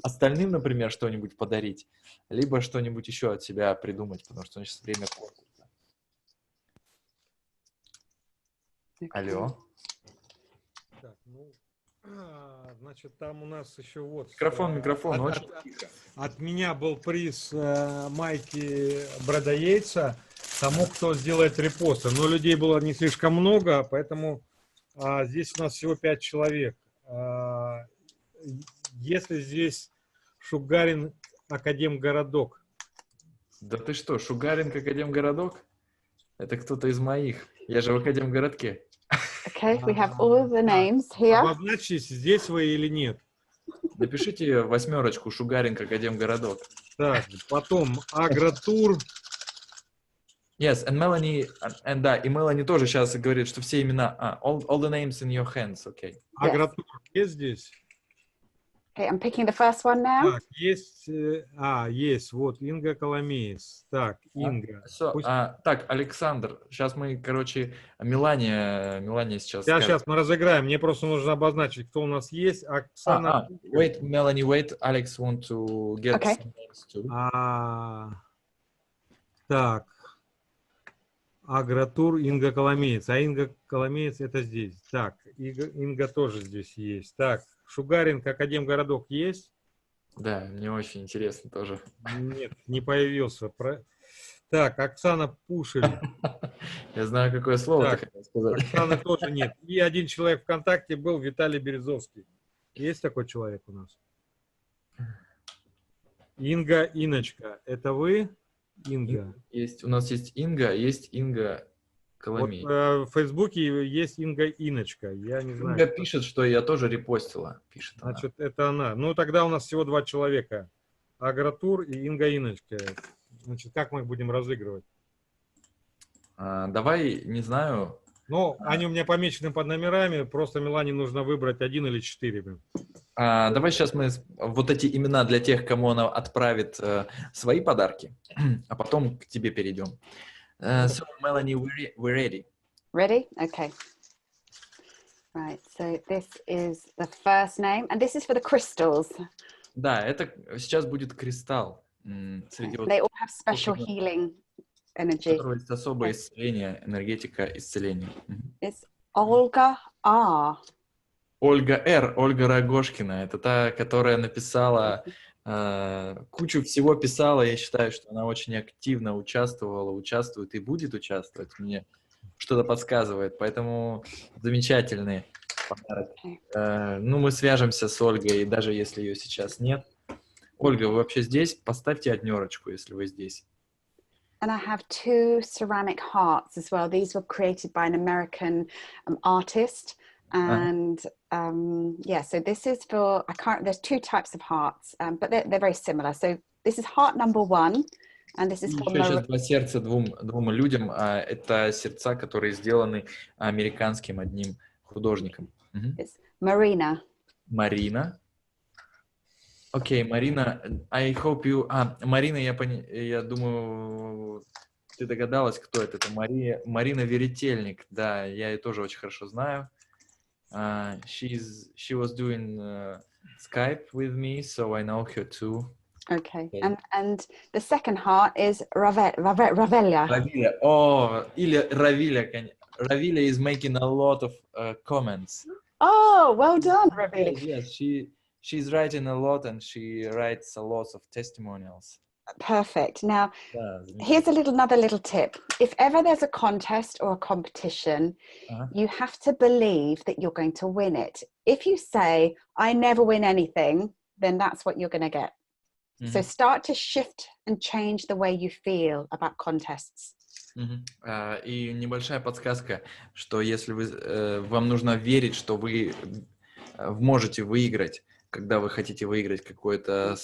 остальным, например, что-нибудь подарить, либо что-нибудь еще от себя придумать, потому что сейчас время конкурса. Okay. Алло. Так, ну, значит, там у нас еще вот... Микрофон, очень тихо. От меня был приз майки Брэда Йейтса тому, кто сделает репосты. Но людей было не слишком много, поэтому здесь у нас всего 5 человек. Если здесь Шугарин Академгородок. Да ты что, Шугарин Академгородок? Это кто-то из моих. Я же в Академгородке. Okay, we have all the names here. Обозначьтесь, здесь вы или нет. Напишите 8 Шугарин Академгородок. Так, потом Агротур. Yes, and Melanie, and да, и Melanie тоже сейчас говорит, что все имена, all the names in your hands, okay. Агротур есть здесь? Okay, I'm picking the first one now. Так, есть, есть, вот, Инга Коломеец. Так, Инга. Так, Александр, сейчас мы, короче, Мелания сейчас Сейчас мы разыграем, мне просто нужно обозначить, кто у нас есть. Оксана. Wait, Melanie, wait, Alex want to get some names too. Так. Агротур, Инга Коломеец. А Инга Коломеец это здесь. Так, Инга тоже здесь есть. Так, Шугарин, Академгородок есть? Да, мне очень интересно тоже. Нет, не появился. Так, Оксана Пушель. Я знаю, какое слово ты хотел сказать. Оксаны тоже нет. И один человек ВКонтакте был, Виталий Березовский. Есть такой человек у нас? Инга Иночка. Это вы? Инга. У нас есть Инга Коломей. Вот, в Фейсбуке есть Инга Иночка. Я не знаю. Инга пишет, что я тоже репостила. Пишет она. Значит, это она. Ну, тогда у нас всего 2 человека. Агротур и Инга Иночка. Значит, как мы их будем разыгрывать? Давай, не знаю. Ну, они у меня помечены под номерами. Просто Мелане нужно выбрать 1 или 4. Давай сейчас мы вот эти имена для тех, кому она отправит свои подарки, а потом к тебе перейдем. So, Melanie, we're ready. Ready? Okay. Right, so this is the first name, and this is for the crystals. Да, это сейчас будет кристалл. They all have special healing energy. У которого есть особое исцеление, энергетика исцеления. It's Olga R. Ольга Р. Ольга Рогожкина. Это та, которая написала, кучу всего писала. Я считаю, что она очень активно участвовала, участвует и будет участвовать. Мне что-то подсказывает. Поэтому замечательный подарок. Ну, мы свяжемся с Ольгой, даже если ее сейчас нет. Ольга, вы вообще здесь? Поставьте 1, если вы здесь. And I have 2 ceramic hearts as well. These were created by an American artist. And yeah, so this is for, there's 2 types of hearts, but they're very similar. So this is heart number 1, and this is for сейчас 2 сердца двум людям. Это сердца, которые сделаны американским одним художником. It's Marina. Марина. Окей, Марина, I hope you... Марина, я думаю, ты догадалась, кто это. Это Марина Веретельник. Да, я ее тоже очень хорошо знаю. She was doing Skype with me, so I know her too. Okay. Okay. And the second heart is Ravella. Ravila. Oh, или Ravila. Ravila is making a lot of comments. Oh, well done, Ravella. Yes, she's writing a lot and she writes a lot of testimonials. Perfect. Now, Да, here's another little tip. If ever there's a contest or a competition, you have to believe that you're going to win it. If you say, I never win anything, then that's what you're going to get. So start to shift and change the way you feel about contests. И небольшая подсказка, что если вам нужно верить, что вы можете выиграть, когда вы хотите выиграть какую-то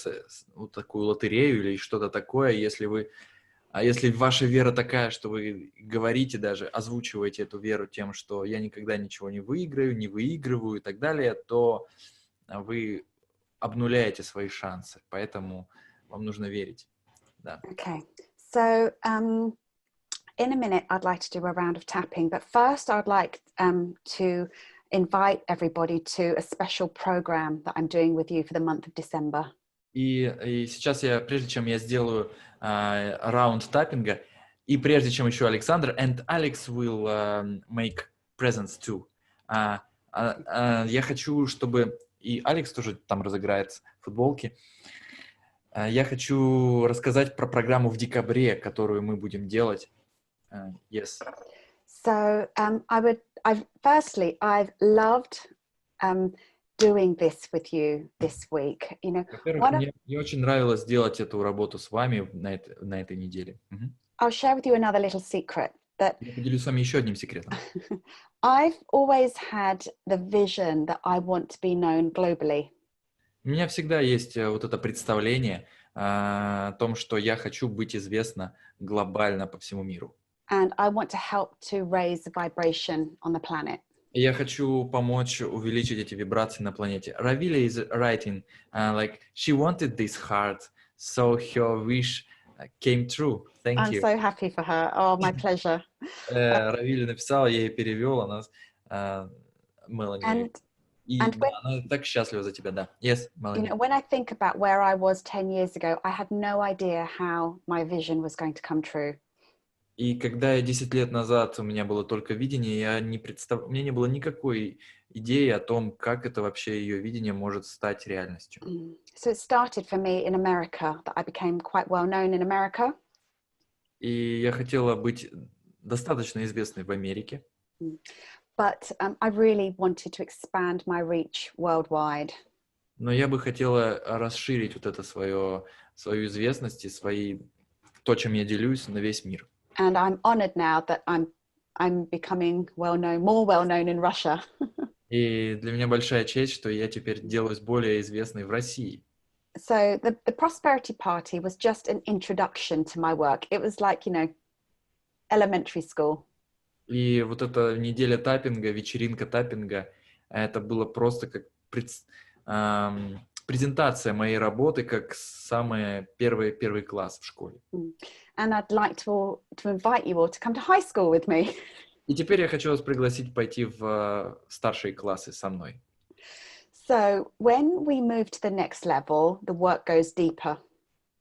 такую лотерею или что-то такое, если ваша вера такая, что вы говорите даже, озвучиваете эту веру тем, что я никогда ничего не выиграю, не выигрываю и так далее, то вы обнуляете свои шансы. Поэтому вам нужно верить. Да. Okay. So, in a minute, I'd like to do a round of tapping, but first I'd like to invite everybody to a special program that I'm doing with you for the month of December. И сейчас прежде чем я сделаю раунд таппинга, и прежде чем еще Александр, and Alex will make presents too. Я хочу, чтобы и Алекс тоже там разыграет футболки. Я хочу рассказать про программу в декабре, которую мы будем делать. Yes. So, I've loved doing this with you this week. You know, Во-первых, мне очень нравилось делать эту работу с вами на этой неделе. I'll share with you another little secret that Я поделюсь с вами еще одним секретом. I've always had the vision that I want to be known globally. У меня всегда есть вот это представление о том, что я хочу быть известна глобально по всему миру. And I want to help to raise the vibration on the planet. Я хочу помочь увеличить эти вибрации на планете. Ravila is writing like she wanted this heart, so her wish came true. Thank you. I'm so happy for her. Oh, my pleasure. Равиля написала, я ей перевел, она Мелани. И она так счастлива за тебя, да. Yes, Melanie. You know, when I think about where I was 10 years ago, I had no idea how my vision was going to come true. И когда я 10 лет назад, у меня было только видение, у меня не было никакой идеи о том, как это вообще ее видение может стать реальностью. So it started for me in America, that I became quite well known in America. И я хотела быть достаточно известной в Америке. But I really wanted to expand my reach worldwide. Но я бы хотела расширить вот это свою известность и то, чем я делюсь, на весь мир. And I'm honored now that I'm becoming more well known in Russia. И для меня большая честь, что я теперь делаюсь более известной в России. So the Prosperity Party was just an introduction to my work. It was like, you know, elementary school. И вот эта неделя таппинга, вечеринка таппинга, это было просто как презентация моей работы как самый первый класс в школе. And I'd like to invite you all to come to high school with me. И теперь я хочу вас пригласить пойти в старшие классы со мной. So when we move to the next level, the work goes deeper.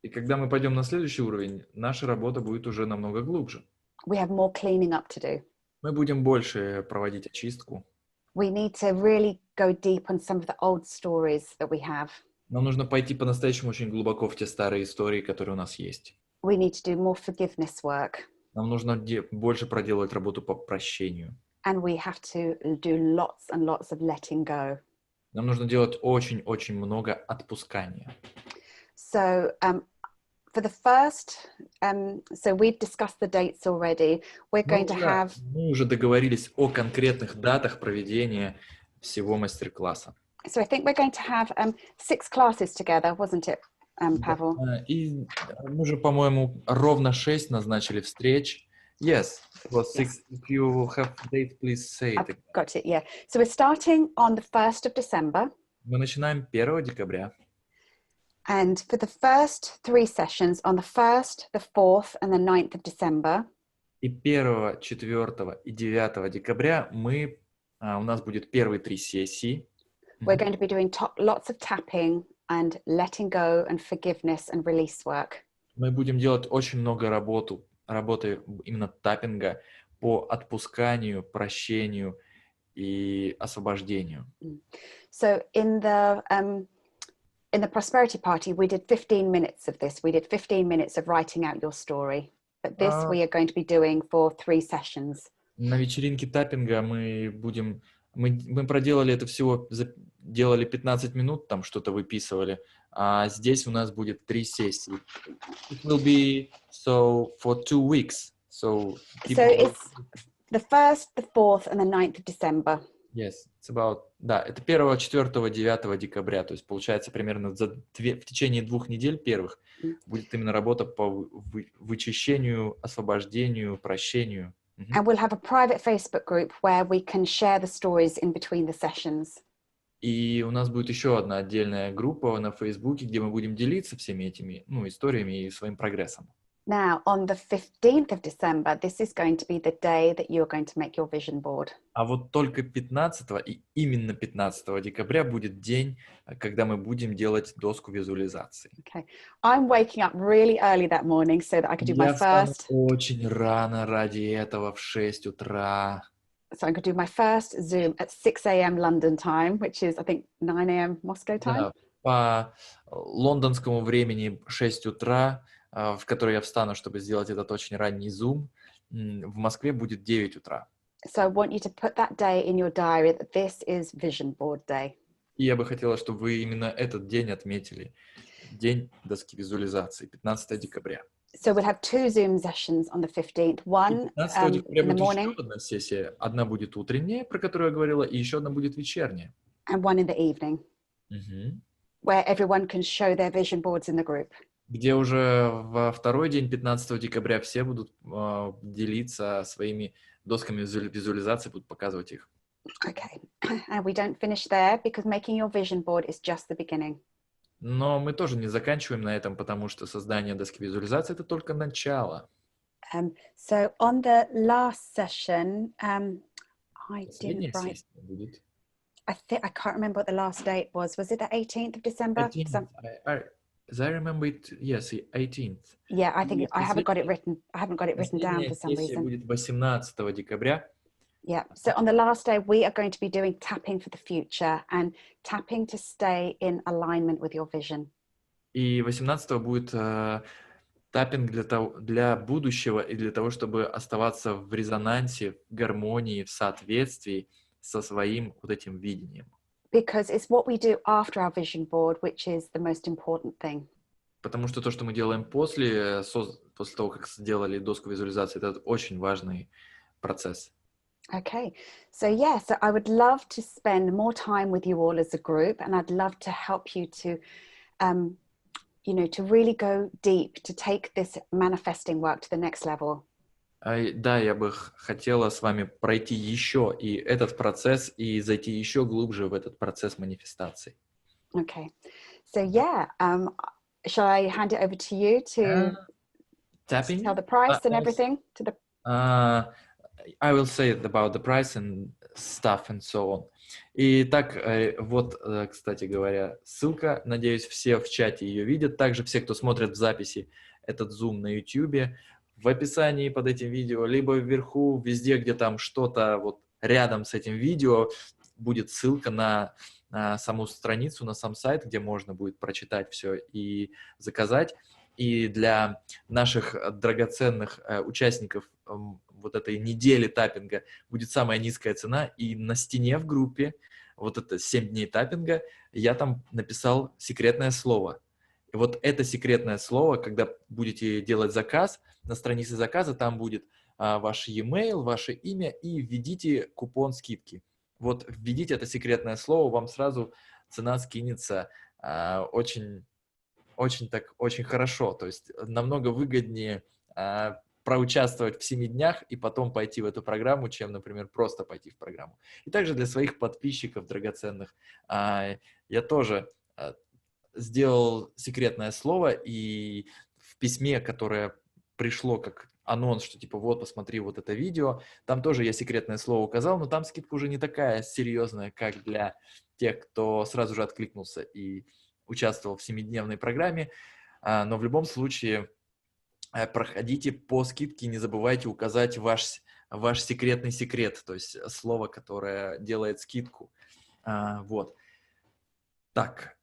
И когда мы пойдем на следующий уровень, наша работа будет уже намного глубже. We have more cleaning up to do. Мы будем больше проводить очистку. We need to really go deep on some of the old stories that we have. Нам нужно пойти по-настоящему очень глубоко в те старые истории, которые у нас есть. We need to do more forgiveness work. Нам нужно больше проделать работу по прощению. And we have to do lots and lots of letting go. Нам нужно делать очень-очень много отпускания. So for the first, so we've discussed the dates already. We're going to have... Мы уже договорились о конкретных датах проведения всего мастер-класса. So I think we're going to have 6 classes together, wasn't it, Pavel? И мы же, по-моему, ровно 6 назначили встреч. Yes, it was 6. If you have date, please say it. I've got it, yeah. So we're starting on the 1st of December. Мы начинаем 1 декабря. And for the first 3 sessions on the 1st, the 4th and the 9th of December. И 1, 4 и 9 декабря у нас будет первые 3 сессии. We're going to be doing lots of tapping and letting go and forgiveness and release work. Мы будем делать очень много работы именно таппинга по отпусканию, прощению и освобождению. So in the prosperity party, we did 15 minutes of this. We did 15 minutes of writing out your story. But this we are going to be doing for 3 sessions. На вечеринке таппинга мы проделали это всего, делали 15 минут, там что-то выписывали, а здесь у нас будет 3 сессии. It will be for 2 weeks. So it's the 1st, the 4th, and the 9th of December. Yes, it's about, да, это 1, 4, 9 декабря, то есть получается примерно в течение 2 недель первых будет именно работа по вычищению, освобождению, прощению. And we'll have a private Facebook group where we can share the stories in between the sessions. И у нас будет еще одна отдельная группа на Фейсбуке, где мы будем делиться всеми этими, историями и своим прогрессом. Now, on the 15th of December, this is going to be the day that you're going to make your vision board. А вот только 15 и именно 15 декабря будет день, когда мы будем делать доску визуализации. Okay. I'm waking up really early that morning so that I could do my Я встану first. очень рано ради этого в 6 утра. So I'm going to do my first Zoom at 6 a.m. London time, which is, I think, 9 a.m. Moscow time. Да, по лондонскому времени 6 утра, в который я встану, чтобы сделать этот очень ранний Zoom. В Москве будет 9 утра. So I want you to put that day in your diary that this is Vision Board Day. И я бы хотела, чтобы вы именно этот день отметили. День доски визуализации, 15 декабря. So we'll have 2 Zoom sessions on the 15th. One 15 декабря in the будет morning. еще одна сессия. Одна будет утренняя, про которую я говорила, и еще одна будет вечерняя. And one in the evening, where everyone can show their vision boards in the group. Где уже во второй день, 15 декабря, все будут делиться своими досками визуализации, будут показывать их. Okay, and we don't finish there because making your vision board is just the beginning. Но мы тоже не заканчиваем на этом, потому что создание доски визуализации — это только начало. So on the last session, I didn't write. Сессия будет. I can't remember what the last date was. Was it the 18th of December? 18th. As I remember it, yes, 18th. Yeah, I think I haven't got it written. I haven't got it written down for some Сессия reason. будет 18 декабря. Yeah. So on the last day, we are going to be doing tapping for the future and tapping to stay in alignment with your vision. И 18 будет таппинг для будущего и для того, чтобы оставаться в резонансе, в гармонии, в соответствии со своим вот этим видением. Because it's what we do after our vision board, which is the most important thing. Потому что то, что мы делаем после того, как сделали доску визуализации, это очень важный процесс. Okay, so yeah, so I would love to spend more time with you all as a group, and I'd love to help you to, to really go deep, to take this manifesting work to the next level. Да, я бы хотела с вами пройти еще и этот процесс, и зайти еще глубже в этот процесс манифестации. Okay, so yeah, shall I hand it over to you to tell the price and everything? I will say about the price and stuff and so on. Итак, вот, кстати говоря, ссылка. Надеюсь, все в чате ее видят. Также все, кто смотрит в записи этот Zoom на YouTube, в описании под этим видео, либо вверху, везде, где там что-то вот рядом с этим видео, будет ссылка на саму страницу, на сам сайт, где можно будет прочитать все и заказать. И для наших драгоценных участников вот этой недели таппинга будет самая низкая цена. И на стене в группе, вот это 7 дней таппинга, я там написал секретное слово. И вот это секретное слово, когда будете делать заказ, на странице заказа там будет ваш e-mail, ваше имя, и введите купон скидки. Вот введите это секретное слово, вам сразу цена скинется очень хорошо. То есть намного выгоднее проучаствовать в 7 днях и потом пойти в эту программу, чем, например, просто пойти в программу. И также для своих подписчиков драгоценных я тоже сделал секретное слово, и в письме, которое пришло как анонс, что типа вот, посмотри вот это видео, там тоже я секретное слово указал, но там скидка уже не такая серьезная, как для тех, кто сразу же откликнулся и участвовал в 7-дневной программе, но в любом случае проходите по скидке, не забывайте указать ваш секретный секрет, то есть слово, которое делает скидку. Вот. Так,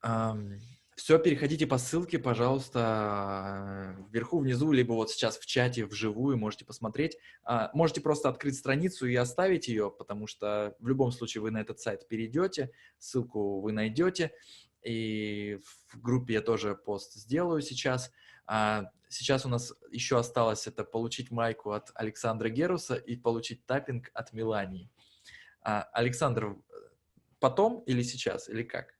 все, переходите по ссылке, пожалуйста, вверху, внизу, либо вот сейчас в чате вживую можете посмотреть. Можете просто открыть страницу и оставить ее, потому что в любом случае вы на этот сайт перейдете, ссылку вы найдете, и в группе я тоже пост сделаю сейчас. Сейчас у нас еще осталось это получить майку от Александра Геруса и получить таппинг от Мелании. Александр, потом или сейчас, или как?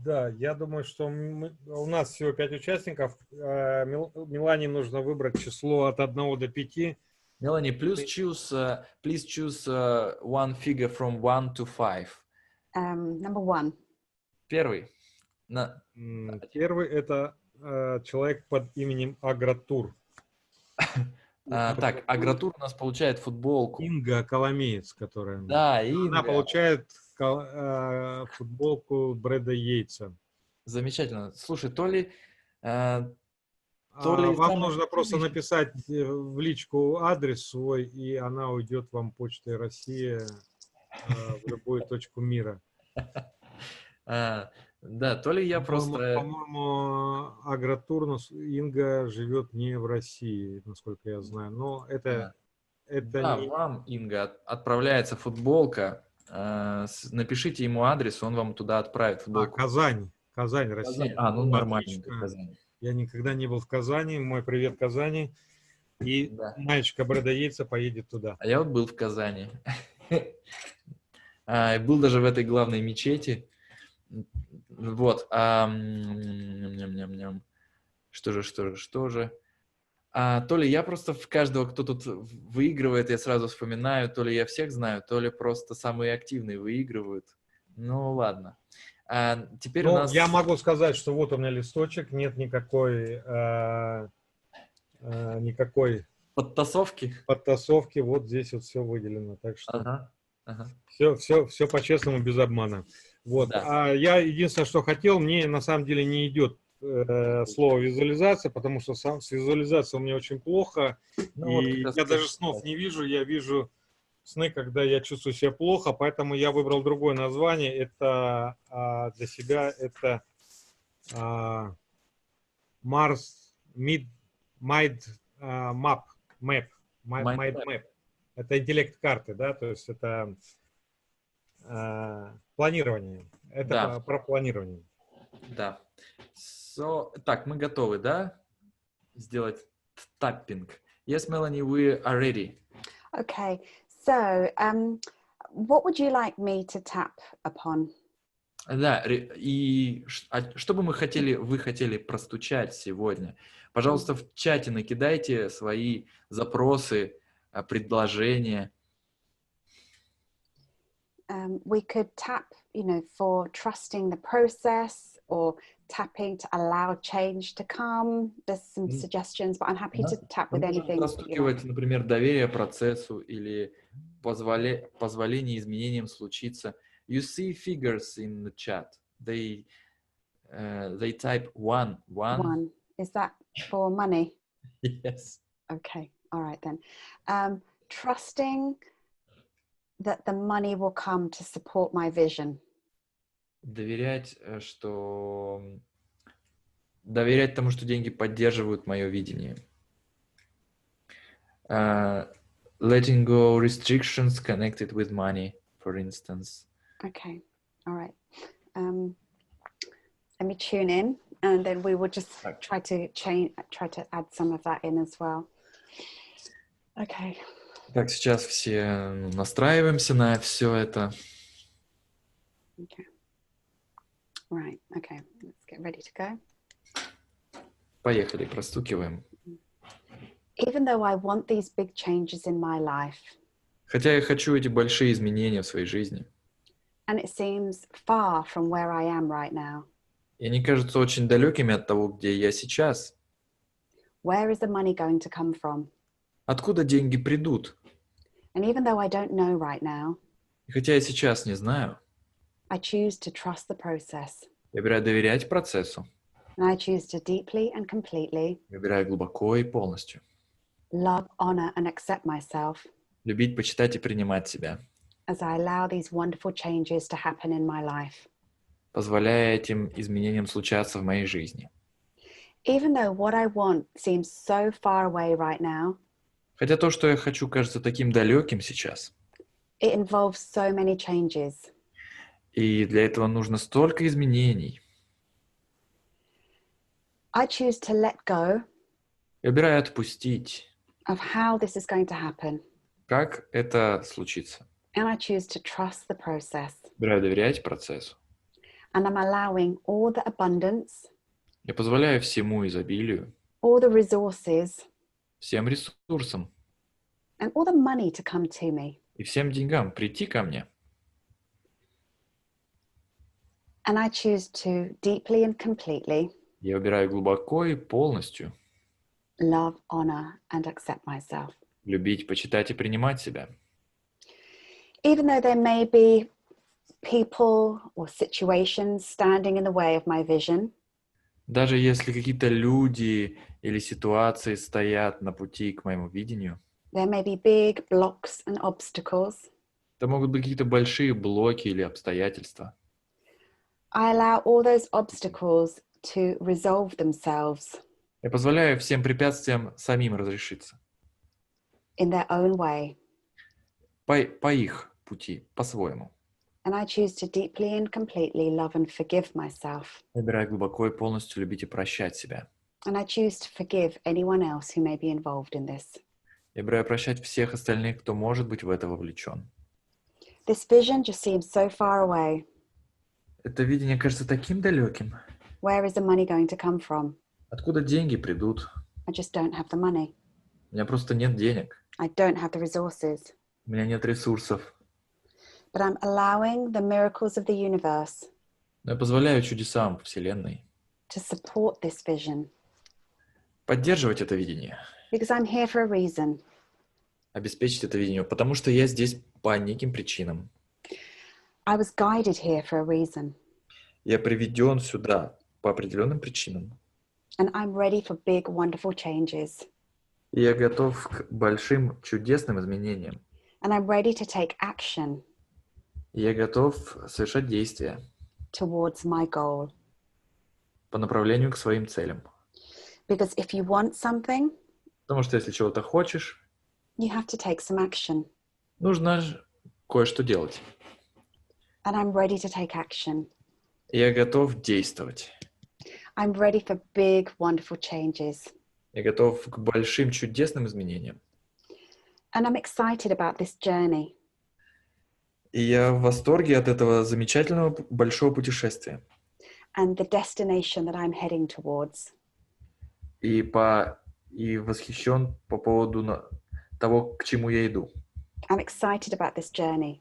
Да, я думаю, что у нас всего 5 участников. Мелании нужно выбрать число от 1 до 5. Melanie, please choose one figure from 1 to 5. Number 1. Первый. Первый это человек под именем Агратур. Так, Агратур у нас получает футболку. Инга Коломеец, которая... Да, Инга. Она получает футболку Брэда Йейтса. Замечательно. Слушай, то ли вам нужно просто написать в личку адрес свой, и она уйдет вам почтой России в любую точку мира. Да, то ли я просто... По-моему, Агратурнус Инга живет не в России, насколько я знаю. Но это не... вам, Инга, отправляется футболка. Напишите ему адрес, он вам туда отправит футболку. Казань, Россия. Ну нормально. Казань. Я никогда не был в Казани. Мой привет Казани. И мальчика Брэда Йейтса поедет туда. А я вот был в Казани. Был даже в этой главной мечети. Вот. Что же. То ли я просто в каждого, кто тут выигрывает, я сразу вспоминаю, то ли я всех знаю, то ли просто самые активные выигрывают. Ну, ладно. Теперь у нас... Я могу сказать, что вот у меня листочек, нет никакой подтасовки. Вот здесь вот все выделено. Так что все по-честному, без обмана. Вот. Да. Я единственное, что хотел, мне на самом деле не идет слово визуализация, потому что с визуализацией у меня очень плохо. Я даже снов не вижу, я вижу сны, когда я чувствую себя плохо, поэтому я выбрал другое название. Это для себя это Mars Mind Map. Это интеллект карты, да, то есть это планирование. Это про планирование. Да. Так, мы готовы, да? Сделать таппинг. Yes, Melanie, we are ready. Okay. So, what would you like me to tap upon? Да, и что бы вы хотели простучать сегодня? Пожалуйста, в чате накидайте свои запросы, предложения. We could tap, for trusting the process or tapping to allow change to come. There's some suggestions, but I'm happy to tap with anything. Простукивать, например, доверие процессу или позволение изменениям случиться. You see figures in the chat. They type one. One. Is that for money? Yes. Okay. All right then. Trusting that the money will come to support my vision. Доверять тому, что деньги поддерживают мое видение. Letting go restrictions connected with money, for instance. Okay, all right. Let me tune in, and then we will just try to add some of that in as well. Okay. Так, сейчас все настраиваемся на все это. Okay. Right. Okay. Let's get ready to go. Поехали, простукиваем. Even though I want these big changes in my life. Хотя я хочу эти большие изменения в своей жизни. And it seems far from where I am right now. И они кажутся очень далекими от того, где я сейчас. Where is the money going to come from? Откуда деньги придут? And even though I don't know right now. И хотя я сейчас не знаю. I choose to trust the process. Я выбираю доверять процессу. And I choose to deeply and completely Я выбираю глубоко и полностью. love, honor, and accept myself Любить, почитать и принимать себя, as I allow these wonderful changes to happen in my life. позволяя этим изменениям случаться в моей жизни. Even though what I want seems so far away right now, Хотя то, что я хочу, кажется таким далеким сейчас. it involves so many changes. И для этого нужно столько изменений. I choose to let go Я выбираю отпустить. of how this is going to happen. Как это случится? And I choose to trust the process. Выбираю доверять процессу. And I'm allowing all the abundance, Я позволяю всему изобилию, all the resources, всем ресурсам and all the money to come to me. и всем деньгам прийти ко мне. And I choose to deeply and completely Я выбираю глубоко и полностью love, honor, and accept myself. любить, почитать и принимать себя. Even though there may be people or situations standing in the way of my vision, Даже если какие-то люди или ситуации стоят на пути к моему видению, there may be big blocks and obstacles, это могут быть какие-то большие блоки или обстоятельства. I allow all those obstacles to resolve themselves Я позволяю всем препятствиям самим разрешиться. in their own way. По их пути, по-своему. And I choose to deeply and completely love and forgive myself. Я выбираю глубоко и полностью любить и прощать себя. And I choose to forgive anyone else who may be involved in this. Я выбираю прощать всех остальных, кто может быть в это вовлечен. This vision just seems so far away. Это видение кажется таким далеким. Where is the money going to come from? Откуда деньги придут? I just don't have the money. У меня просто нет денег. I don't have the resources. У меня нет ресурсов. But I'm allowing the miracles of the universe Но я позволяю чудесам Вселенной to support this vision поддерживать это видение, because I'm here for a reason. обеспечить это видение, потому что я здесь по неким причинам. I was guided here for a reason. Я приведен сюда по определенным причинам. And I'm ready for big, wonderful changes. И я готов к большим чудесным изменениям. And I'm ready to take action И я готов совершать действия towards my goal. по направлению к своим целям. Because if you want something, Потому что если чего-то хочешь, you have to take some action. нужно кое-что делать. And I'm ready to take action. И я готов действовать. I'm ready for big, wonderful changes. Я готов к большим чудесным изменениям. And I'm excited about this journey. И я в восторге от этого замечательного большого путешествия. And the destination that I'm heading towards. И восхищен по поводу того, к чему я иду. I'm excited about this journey.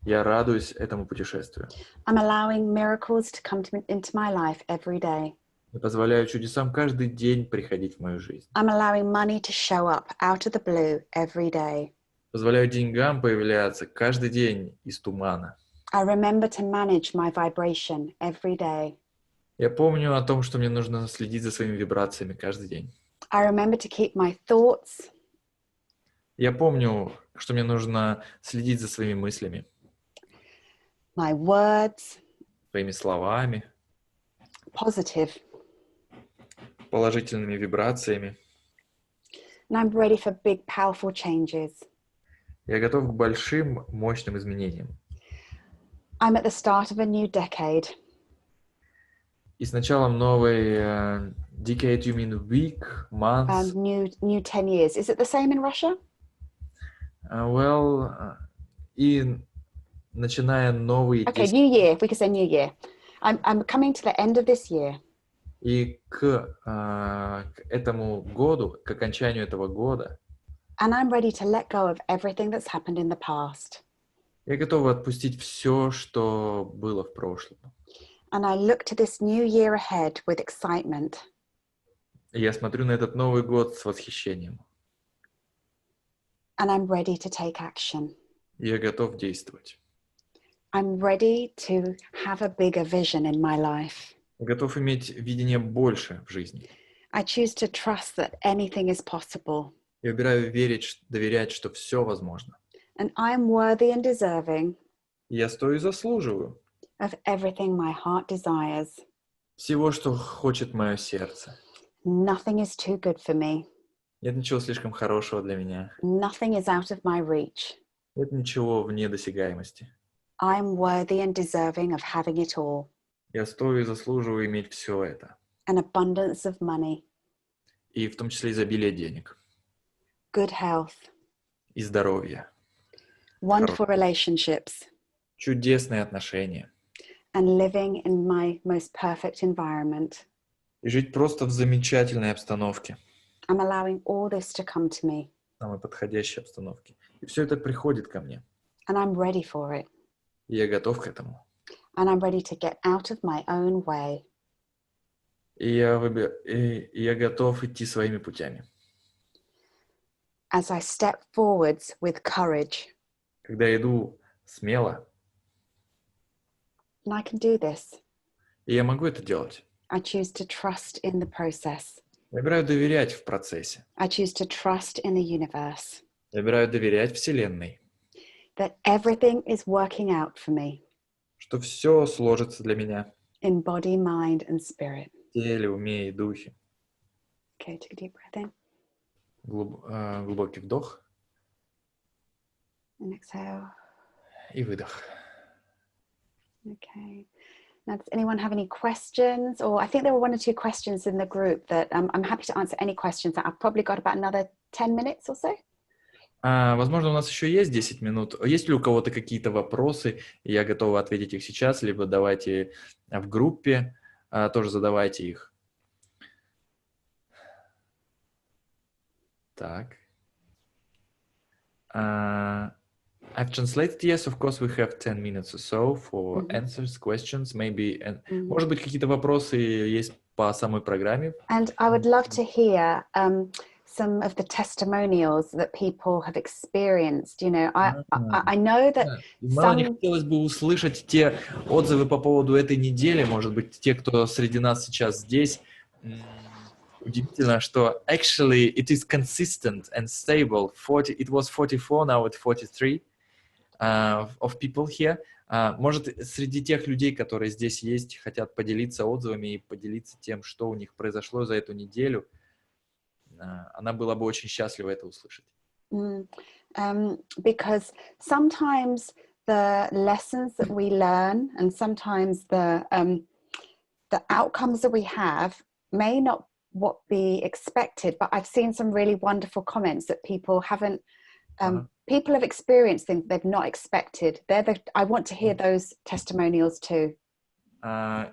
Я радуюсь этому путешествию. I'm allowing miracles to come into my life every day. Я позволяю чудесам каждый день приходить в мою жизнь. I'm allowing money to show up out of the blue every day. Позволяю деньгам появляться каждый день из тумана. I remember to manage my vibration every day. Я помню о том, что мне нужно следить за своими вибрациями каждый день. I remember to keep my thoughts, Я помню, что мне нужно следить за своими мыслями, my words, своими словами, positive. положительными вибрациями. And I'm ready for big, powerful changes. Я готов к большим, мощным изменениям. I'm at the start of a new decade. И с началом новой decade, you mean week, months? And new 10 years. Is it the same in Russia? И начиная новый... Okay, new year. We could say new year. I'm coming to the end of this year. И к этому году, к окончанию этого года, And I'm ready to let go of everything that's happened in the past. я готов отпустить все, что было в прошлом. And I look to this new year ahead with excitement. И я смотрю на этот Новый год с восхищением. And I'm ready to take action. И я готов действовать. I'm ready to have a bigger vision in my life. Готов иметь видение больше в жизни. I choose to trust that anything is possible. Я выбираю верить, доверять, что все возможно. And I am worthy and deserving Я стою и заслуживаю of everything my heart desires. всего, что хочет мое сердце. Nothing is too good for me. Нет ничего слишком хорошего для меня. Nothing is out of my reach. Нет ничего вне досягаемости. I am worthy and deserving of having it all. Я стою и заслуживаю иметь все это. An abundance of money. И в том числе изобилие денег. Good health. И здоровье. Wonderful relationships. Чудесные отношения. And living in my most perfect environment. И жить просто в замечательной обстановке. I'm allowing all this to come to me. Самой подходящей обстановке. И все это приходит ко мне. And I'm ready for it. И я готов к этому. And I'm ready to get out of my own way. И я готов идти своими путями. As I step forwards with courage. Когда я иду смело. And I can do this. И я могу это делать. I choose to trust in the process. Я выбираю доверять в процессе. I choose to trust in the universe. Я выбираю доверять Вселенной. That everything is working out for me. Что все сложится для меня. In body, mind, and spirit. В теле, уме и духе. Okay, take a deep breath in. Глубокий вдох. And exhale. И выдох. Okay. Now, does anyone have any questions? Or I think there were one or two questions in the group that I'm happy to answer any questions. I've probably got about another 10 minutes or so. Возможно, у нас еще есть 10 минут. Есть ли у кого-то какие-то вопросы? Я готова ответить их сейчас, либо давайте в группе тоже задавайте их. Так. I've translated, yes, of course, we have 10 minutes or so for answers, questions, maybe. Может быть, какие-то вопросы есть по самой программе? And I would love to hear some of the testimonials that people have experienced. You know, I know that Мне хотелось бы услышать те отзывы по поводу этой недели, может быть, те, кто среди нас сейчас здесь. Удивительно, что actually it is consistent and stable. It was 44, now it's 43 of people here. Может, среди тех людей, которые здесь есть, хотят поделиться отзывами и поделиться тем, что у них произошло за эту неделю. Она была бы очень счастлива это услышать. Because sometimes the lessons that we learn and sometimes the outcomes that we have may not what be expected, but I've seen some really wonderful comments that people haven't people have experienced things they've not expected. I want to hear those testimonials too.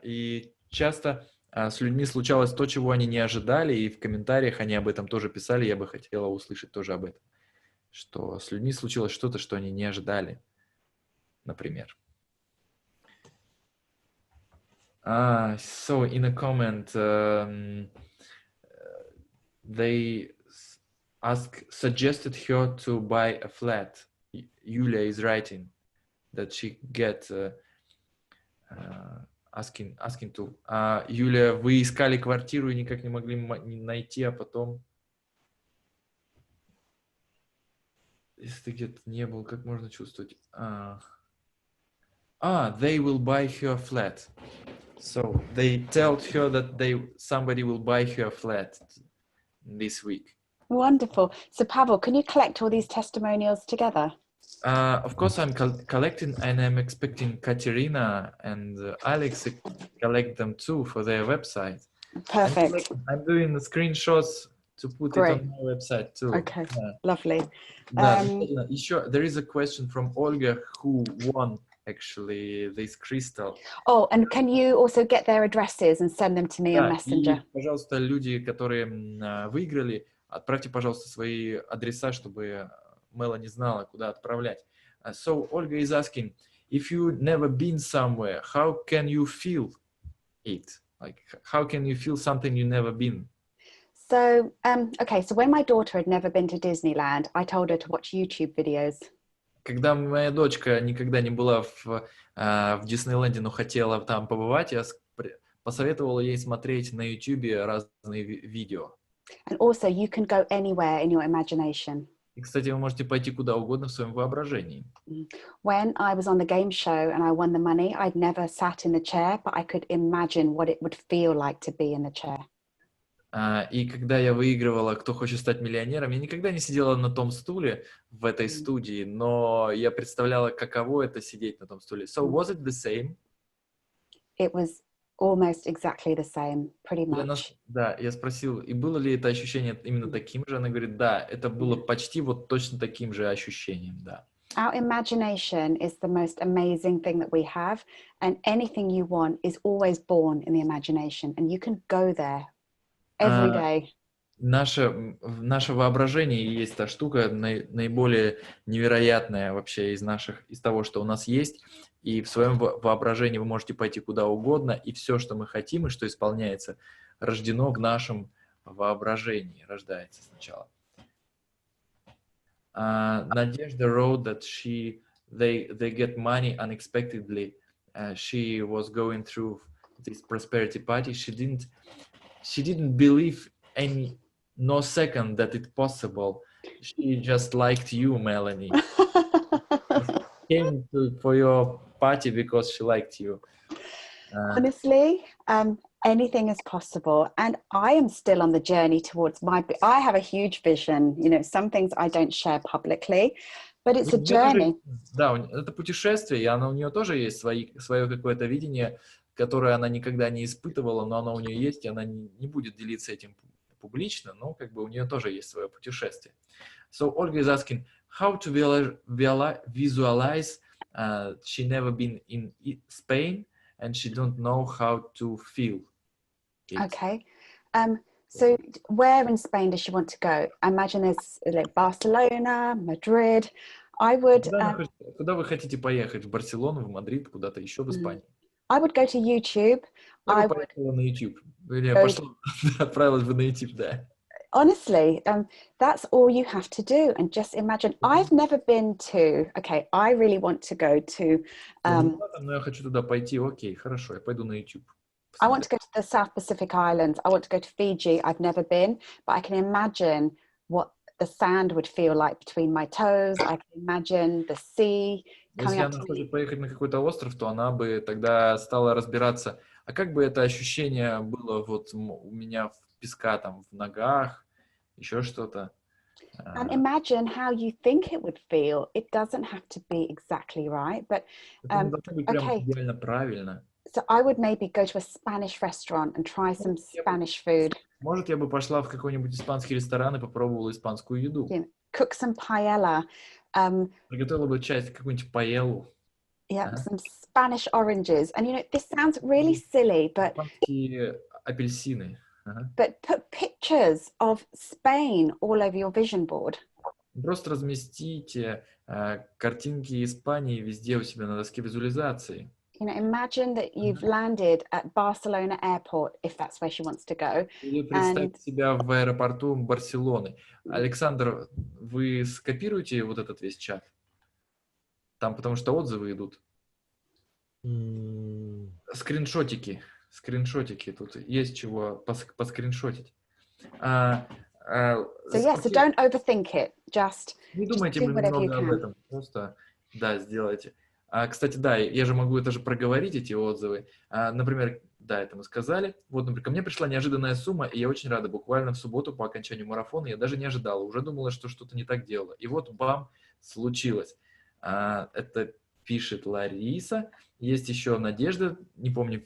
И часто с людьми случалось то, чего они не ожидали, и в комментариях они об этом тоже писали. Я бы хотела услышать тоже об этом, что с людьми случилось что-то, что они не ожидали, например. So in a comment, they suggested her to buy a flat. Yulia is writing that she get asking to. Юлия, вы искали квартиру и никак не могли найти, а потом... Если ты где-то не был, как можно чувствовать? They will buy her a flat. So they told her that somebody will buy her a flat this week. Wonderful. So Pavel, can you collect all these testimonials together? Of course, I'm collecting, and I'm expecting Katerina and Alex to collect them too for their website. Perfect. I'm doing the screenshots to put it on my website too. Okay, lovely. There is a question from Olga who won actually this crystal. Oh, and can you also get their addresses and send them to me on Messenger? И, пожалуйста, люди, которые выиграли, отправьте, пожалуйста, свои адреса, чтобы Мелани знала, куда отправлять. So Olga is asking, if you've never been somewhere, how can you feel it? Like, how can you feel something you've never been? So, okay, so when my daughter had never been to Disneyland, I told her to watch YouTube videos. когда моя дочка никогда не была в Диснейленде, но хотела там побывать, я посоветовал ей смотреть на YouTube разные видео. And also, you can go anywhere in your imagination. И, кстати, вы можете пойти куда угодно в своем воображении. When I was on the game show and I won the money, I'd never sat in the chair, but I could imagine what it would feel like to be in the chair. И когда я выигрывала «Кто хочет стать миллионером», я никогда не сидела на том стуле в этой студии, но я представляла, каково это сидеть на том стуле. So was it the same? It was almost exactly the same, pretty much. Да, я спросил, и было ли это ощущение именно таким же? Она говорит, да, это было почти вот точно таким же ощущением, да. Our imagination is the most amazing thing that we have, and anything you want is always born in the imagination, and you can go there every day. Наше воображение и есть та штука наиболее невероятная вообще из того, что у нас есть. И в своем воображении вы можете пойти куда угодно, и все, что мы хотим, и что исполняется, рождено в нашем воображении, рождается сначала. Надежда wrote that they get money unexpectedly. She was going through this prosperity party. She didn't believe no second that it's possible. She just liked you, Melanie. Came for your party because she liked you. Honestly, anything is possible, and I am still on the journey towards I have a huge vision. You know, some things I don't share publicly, but it's a journey. Да, это путешествие, и у нее тоже есть свое какое-то видение, которое она никогда не испытывала, но оно у нее есть, и она не будет делиться этим публично, но как бы у нее тоже есть свое путешествие. So Olga is asking how to visualize. She never been in Spain, and she don't know how to feel it. Okay. So where in Spain does she want to go? I imagine there's like Barcelona, Madrid. I would... Куда вы хотите поехать? В Барселону, в Мадрид, куда-то еще в Испании? I would go to YouTube. Я бы поехала на YouTube. Или пошла, отправилась бы на YouTube, да. Honestly, that's all you have to do, and just imagine. I've never been to. Okay, I really want to go to. Но я хочу туда пойти. Окей, хорошо, я пойду на YouTube. I want to go to the South Pacific Islands. I want to go to Fiji. I've never been, but I can imagine what the sand would feel like between my toes. I can imagine the sea coming up to me. Если она хочет поехать на какой-то остров, то она бы тогда стала разбираться, а как бы это ощущение было вот у меня в песка там в ногах, еще что-то. And imagine how you think it would feel. It doesn't have to be exactly right, but okay. Идеально правильно. So I would maybe go to a Spanish restaurant and try some Spanish food. Может, я бы пошла в какой-нибудь испанский ресторан и попробовала испанскую еду. Cook some paella. Приготовила бы какую-нибудь паэллу. Yeah, some Spanish oranges. And you know, this sounds really silly, but апельсины. But put pictures of Spain all over your vision board. Просто разместите картинки Испании везде у себя на доске визуализации. You know, imagine that you've landed at Barcelona airport, if that's where she wants to go. Или представьте себя в аэропорту Барселоны. Александр, вы скопируете вот этот весь чат? Там потому что отзывы идут. Скриншотики, тут есть чего поскриншотить. So yes, so don't overthink it. Just думайте много об этом, просто сделайте. Кстати, да, я же могу это же проговорить, эти отзывы. Например, да, это мы сказали. Вот, например, ко мне пришла неожиданная сумма, и я очень рада. Буквально в субботу по окончанию марафона я даже не ожидала, уже думала, что что-то не так делала. И вот, бам, случилось. Это пишет Лариса. Есть еще Надежда, не помню,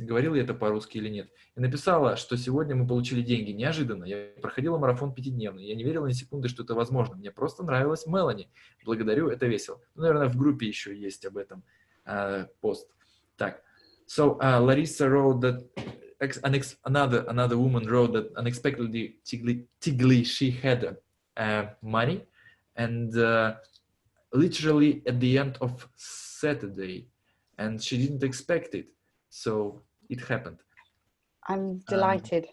говорила я это по-русски или нет. И написала, что сегодня мы получили деньги. Неожиданно. Я проходила марафон 5-дневный. Я не верила ни секунды, что это возможно. Мне просто нравилась Мелани. Благодарю, это весело. Ну, наверное, в группе еще есть об этом пост. Так. So, Larissa wrote that another woman wrote that unexpectedly tigly she had money. And literally at the end of Saturday. And she didn't expect it. So it happened. I'm delighted.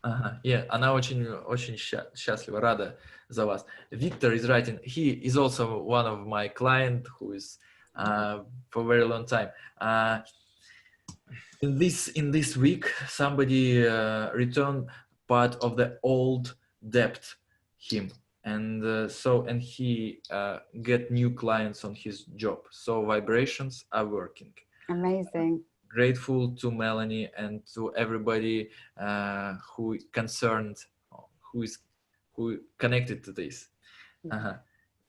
Ага, она очень счастлива, рада за вас. Victor is writing, he is also one of my client who is for a very long time. In this week, somebody returned part of the old debt him, and he get new clients on his job. So vibrations are working. Amazing. Grateful to Melanie and to everybody who connected to this.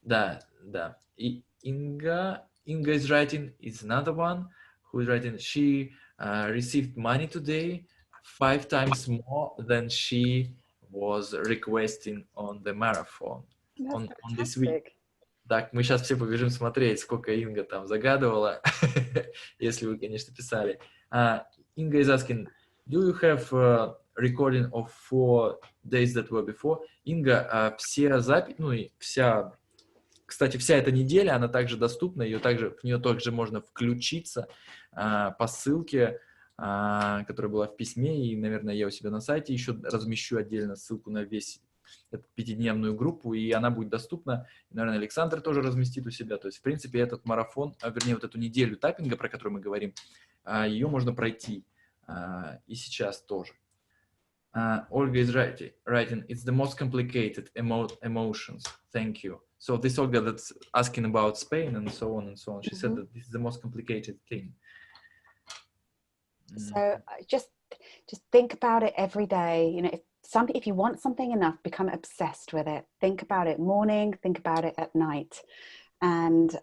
Да. И Inga is writing, is another one who is writing, she received money today 5 times more than she was requesting on the marathon on this week. Так, мы сейчас все побежим смотреть, сколько Инга там загадывала, если вы, конечно, писали. Inga is asking, do you have a recording of 4 days that were before? Инга, все записи, кстати, вся эта неделя, она также доступна, в нее также можно включиться по ссылке, которая была в письме, и, наверное, я у себя на сайте еще размещу отдельно ссылку на весь эту 5-дневную группу, и она будет доступна. И, наверное, Александр тоже разместит у себя. То есть, в принципе, этот марафон, вернее, вот эту неделю таппинга, про которую мы говорим, ее можно пройти и сейчас тоже. Olga is writing, it's the most complicated emotions. Thank you. So this Olga that's asking about Spain and so on and so on. She said that this is the most complicated thing. So just think about it every day. If you want something enough, become obsessed with it. Think about it morning, think about it at night, and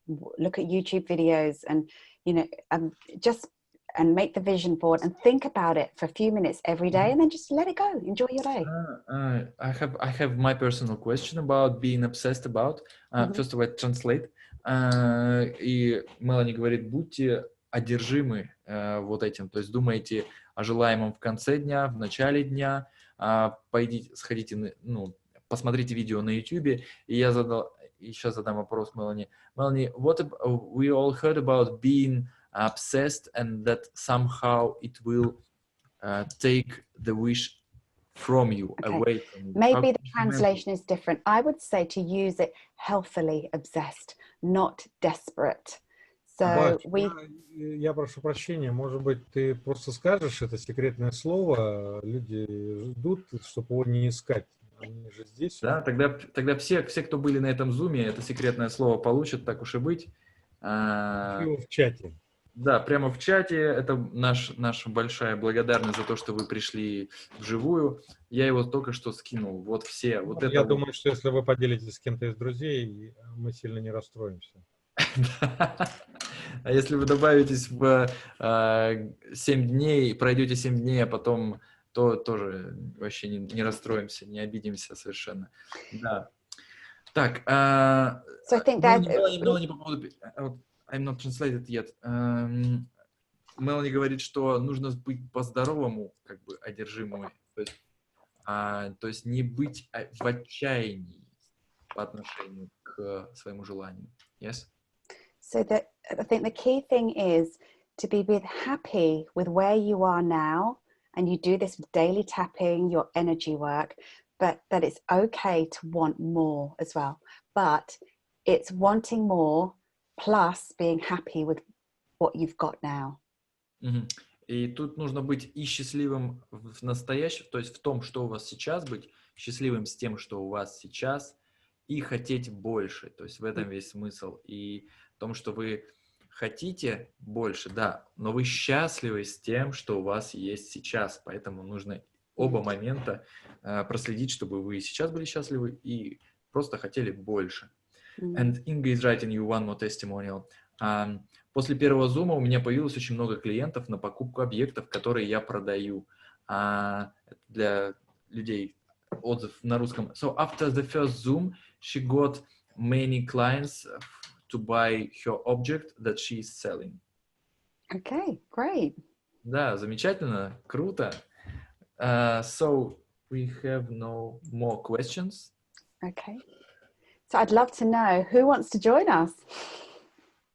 look at YouTube videos, and and make the vision board and think about it for a few minutes every day, and then just let it go. Enjoy your day. I have my personal question about being obsessed about. First of all, translate. И Мелани говорит, будьте одержимы вот этим, то есть думайте о желаемом в конце дня, в начале дня, сходите, посмотрите видео на YouTube, и я сейчас задам вопрос Мелани. Melanie, we all heard about being obsessed and that somehow it will take the wish from you, away from you. Maybe the translation is different. I would say to use it healthily obsessed, not desperate. So я прошу прощения, может быть, ты просто скажешь это секретное слово, люди ждут, чтобы его не искать. Они же здесь. Да, тогда все, кто были на этом зуме, это секретное слово получат, так уж и быть. В чате. Да, прямо в чате. Это наша большая благодарность за то, что вы пришли вживую. Я его только что скинул. Вот все. Я думаю, что если вы поделитесь с кем-то из друзей, мы сильно не расстроимся. А если вы добавитесь в 7 дней, пройдете 7 дней, а потом, то тоже вообще не расстроимся, не обидимся совершенно. Да. Так. Мелани по поводу... I'm not translated yet. Мелани говорит, что нужно быть по-здоровому, как бы одержимым, то есть не быть в отчаянии по отношению к своему желанию. Yes? So I think the key thing is to be happy with where you are now, and you do this with daily tapping, your energy work, but that it's okay to want more as well. But it's wanting more plus being happy with what you've got now. И тут нужно быть и счастливым в настоящем, то есть в том, что у вас сейчас, быть счастливым с тем, что у вас сейчас, и хотеть больше. То есть в этом весь смысл. И в том, что вы хотите больше, да, но вы счастливы с тем, что у вас есть сейчас. Поэтому нужно оба момента проследить, чтобы вы сейчас были счастливы и просто хотели больше. And Inga is writing you one more testimonial. После первого зума у меня появилось очень много клиентов на покупку объектов, которые я продаю. Для людей отзыв на русском. So after the first Zoom, she got many clients to buy her object that she is selling. Okay, great. Да, замечательно, круто. So we have no more questions. Okay. So I'd love to know who wants to join us.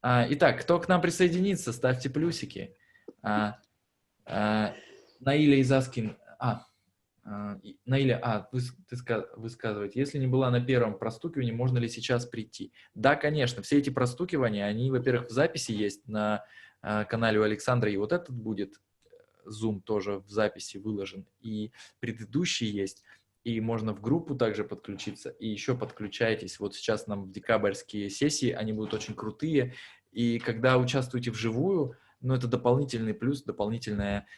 Итак, кто к нам присоединится, ставьте плюсики. Наиля is asking, Наиля, высказываете, если не была на первом простукивании, можно ли сейчас прийти? Да, конечно, все эти простукивания, они, во-первых, в записи есть на канале у Александра, и вот этот будет Zoom тоже в записи выложен, и предыдущий есть, и можно в группу также подключиться, и еще подключайтесь. Вот сейчас нам в декабрьские сессии, они будут очень крутые, и когда участвуете вживую, ну, это дополнительный плюс, дополнительная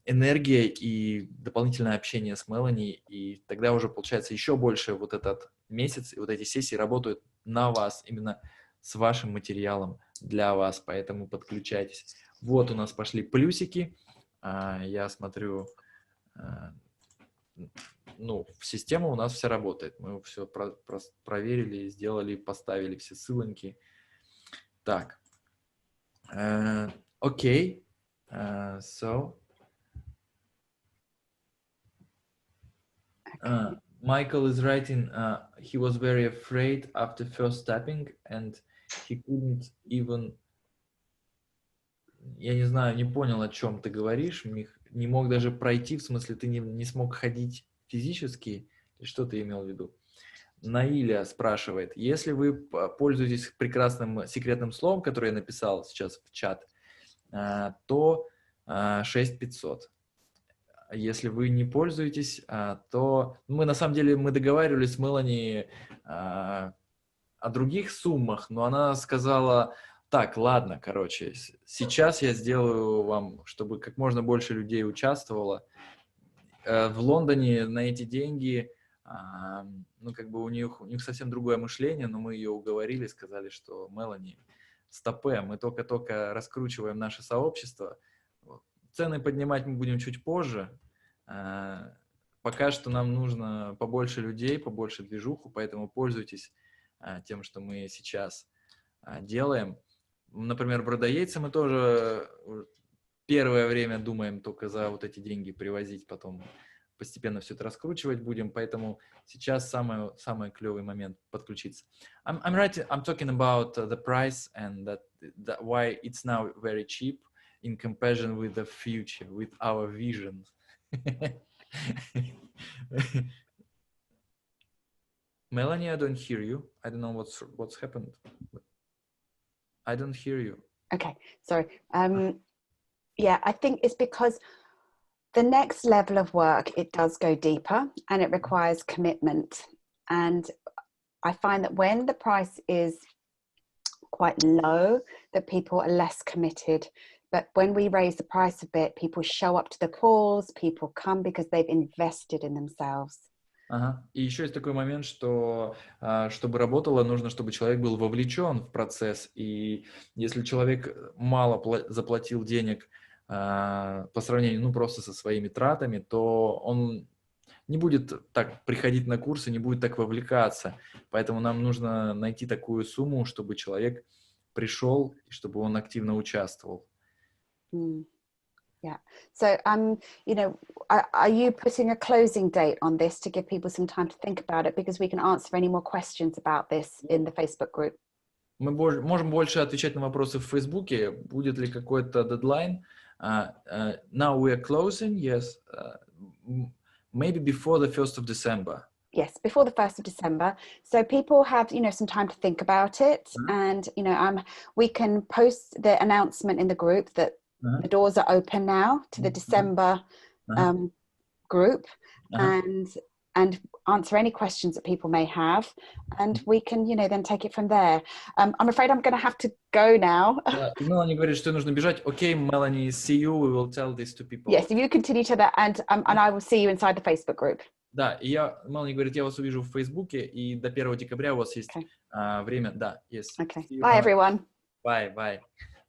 энергия и дополнительное общение с Мелани, и тогда уже получается еще больше вот этот месяц, и вот эти сессии работают на вас, именно с вашим материалом для вас, поэтому подключайтесь. Вот у нас пошли плюсики, я смотрю, ну, система у нас вся работает, мы все проверили, сделали, поставили все ссылки. Так, окей, so... Michael is writing, he was very afraid after first tapping, and he couldn't even... Я не знаю, не понял, о чем ты говоришь, не мог даже пройти, в смысле, ты не смог ходить физически, и что ты имел в виду? Наиля спрашивает, если вы пользуетесь прекрасным секретным словом, которое я написал сейчас в чат, то 6500. Если вы не пользуетесь, то мы на самом деле договаривались с Мелани о других суммах, но она сказала, так, ладно, короче, сейчас я сделаю вам, чтобы как можно больше людей участвовало. В Лондоне на эти деньги, ну как бы у них совсем другое мышление, но мы ее уговорили, сказали, что Мелани, стопэ, мы только раскручиваем наше сообщество. Цены поднимать мы будем чуть позже. Пока что нам нужно побольше людей, побольше движуху, поэтому пользуйтесь тем, что мы сейчас делаем. Например, бродоейцы мы тоже первое время думаем только за вот эти деньги привозить, потом постепенно все это раскручивать будем, поэтому сейчас самый клевый момент подключиться. I'm talking about the price and that why it's now very cheap in comparison with the future, with our vision. Melanie, I don't hear you. I don't know what's happened. I don't hear you. Okay, sorry. Yeah, I think it's because the next level of work, it does go deeper and it requires commitment. And I find that when the price is quite low, that people are less committed. But when we raise the price a bit, people show up to the calls, people come because they've invested in themselves. Ага. И еще есть такой момент, что чтобы работало, нужно, чтобы человек был вовлечен в процесс. И если человек мало заплатил денег по сравнению, ну, просто со своими тратами, то он не будет так приходить на курсы, не будет так вовлекаться. Поэтому нам нужно найти такую сумму, чтобы человек пришел, и чтобы он активно участвовал. Yeah. So, you know, are you putting a closing date on this to give people some time to think about it? Because we can answer any more questions about this in the Facebook group. Мы можем больше отвечать на вопросы в Фейсбуке. Будет ли какой-то дедлайн? Now we are closing, yes. Maybe before the 1st of December. Yes, before the 1st of December. So people have, you know, some time to think about it. And, you know, we can post the announcement in the group that the doors are open now to the December group and answer any questions that people may have. And we can, you know, then take it from there. I'm afraid I'm going to have to go now. Мелани говорит, что нужно бежать. Okay, Melanie, see you. We will tell this to people. Yes, you continue to that, and I will see you inside the Facebook group. Да, и Мелани говорит, я вас увижу в Фейсбуке, и до 1 декабря у вас есть время. Да, yes. Okay. Bye, everyone. Bye.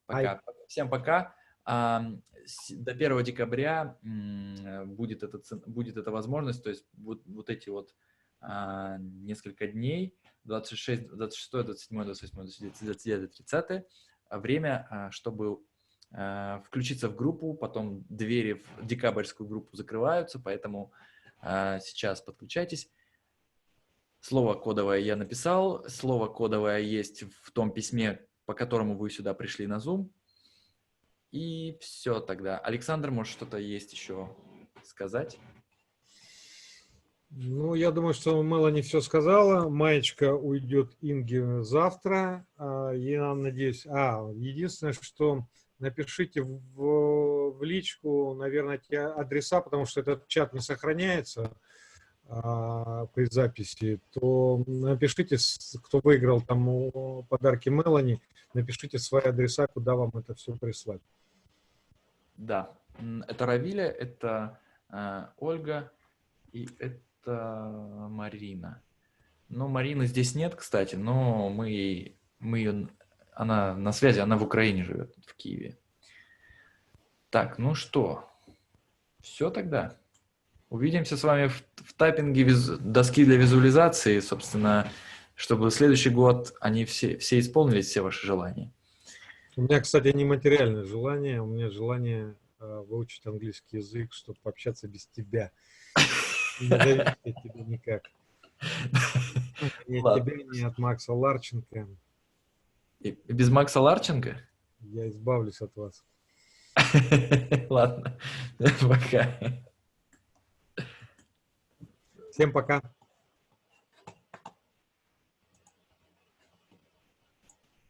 Пока. Всем пока. До 1 декабря будет эта возможность, то есть вот эти вот несколько дней, 26, 27, 28, 29, 30, время, чтобы включиться в группу, потом двери в декабрьскую группу закрываются, поэтому сейчас подключайтесь. Слово кодовое я написал, слово кодовое есть в том письме, по которому вы сюда пришли на Zoom. И все тогда. Александр, может, что-то есть еще? сказать? Ну, я думаю, что Мелани все сказала. Маечка уйдет Инге завтра. Я надеюсь... единственное, что напишите в личку, наверное, те адреса, потому что этот чат не сохраняется при записи, то напишите, кто выиграл там подарки Мелани, напишите свои адреса, куда вам это все прислать. Да, это Равиля, это Ольга и это Марина. Ну, Марины здесь нет, кстати, но мы ее, она на связи, она в Украине живет, в Киеве. Так, ну что, все тогда. Увидимся с вами в таппинге доски для визуализации, собственно, чтобы в следующий год они все исполнились, все ваши желания. У меня, кстати, не материальное желание, у меня желание выучить английский язык, чтобы пообщаться без тебя. Не зависит от тебя никак. Ни от тебя, ни от Макса Ларченко. И без Макса Ларченко? Я избавлюсь от вас. Ладно, пока. Всем пока.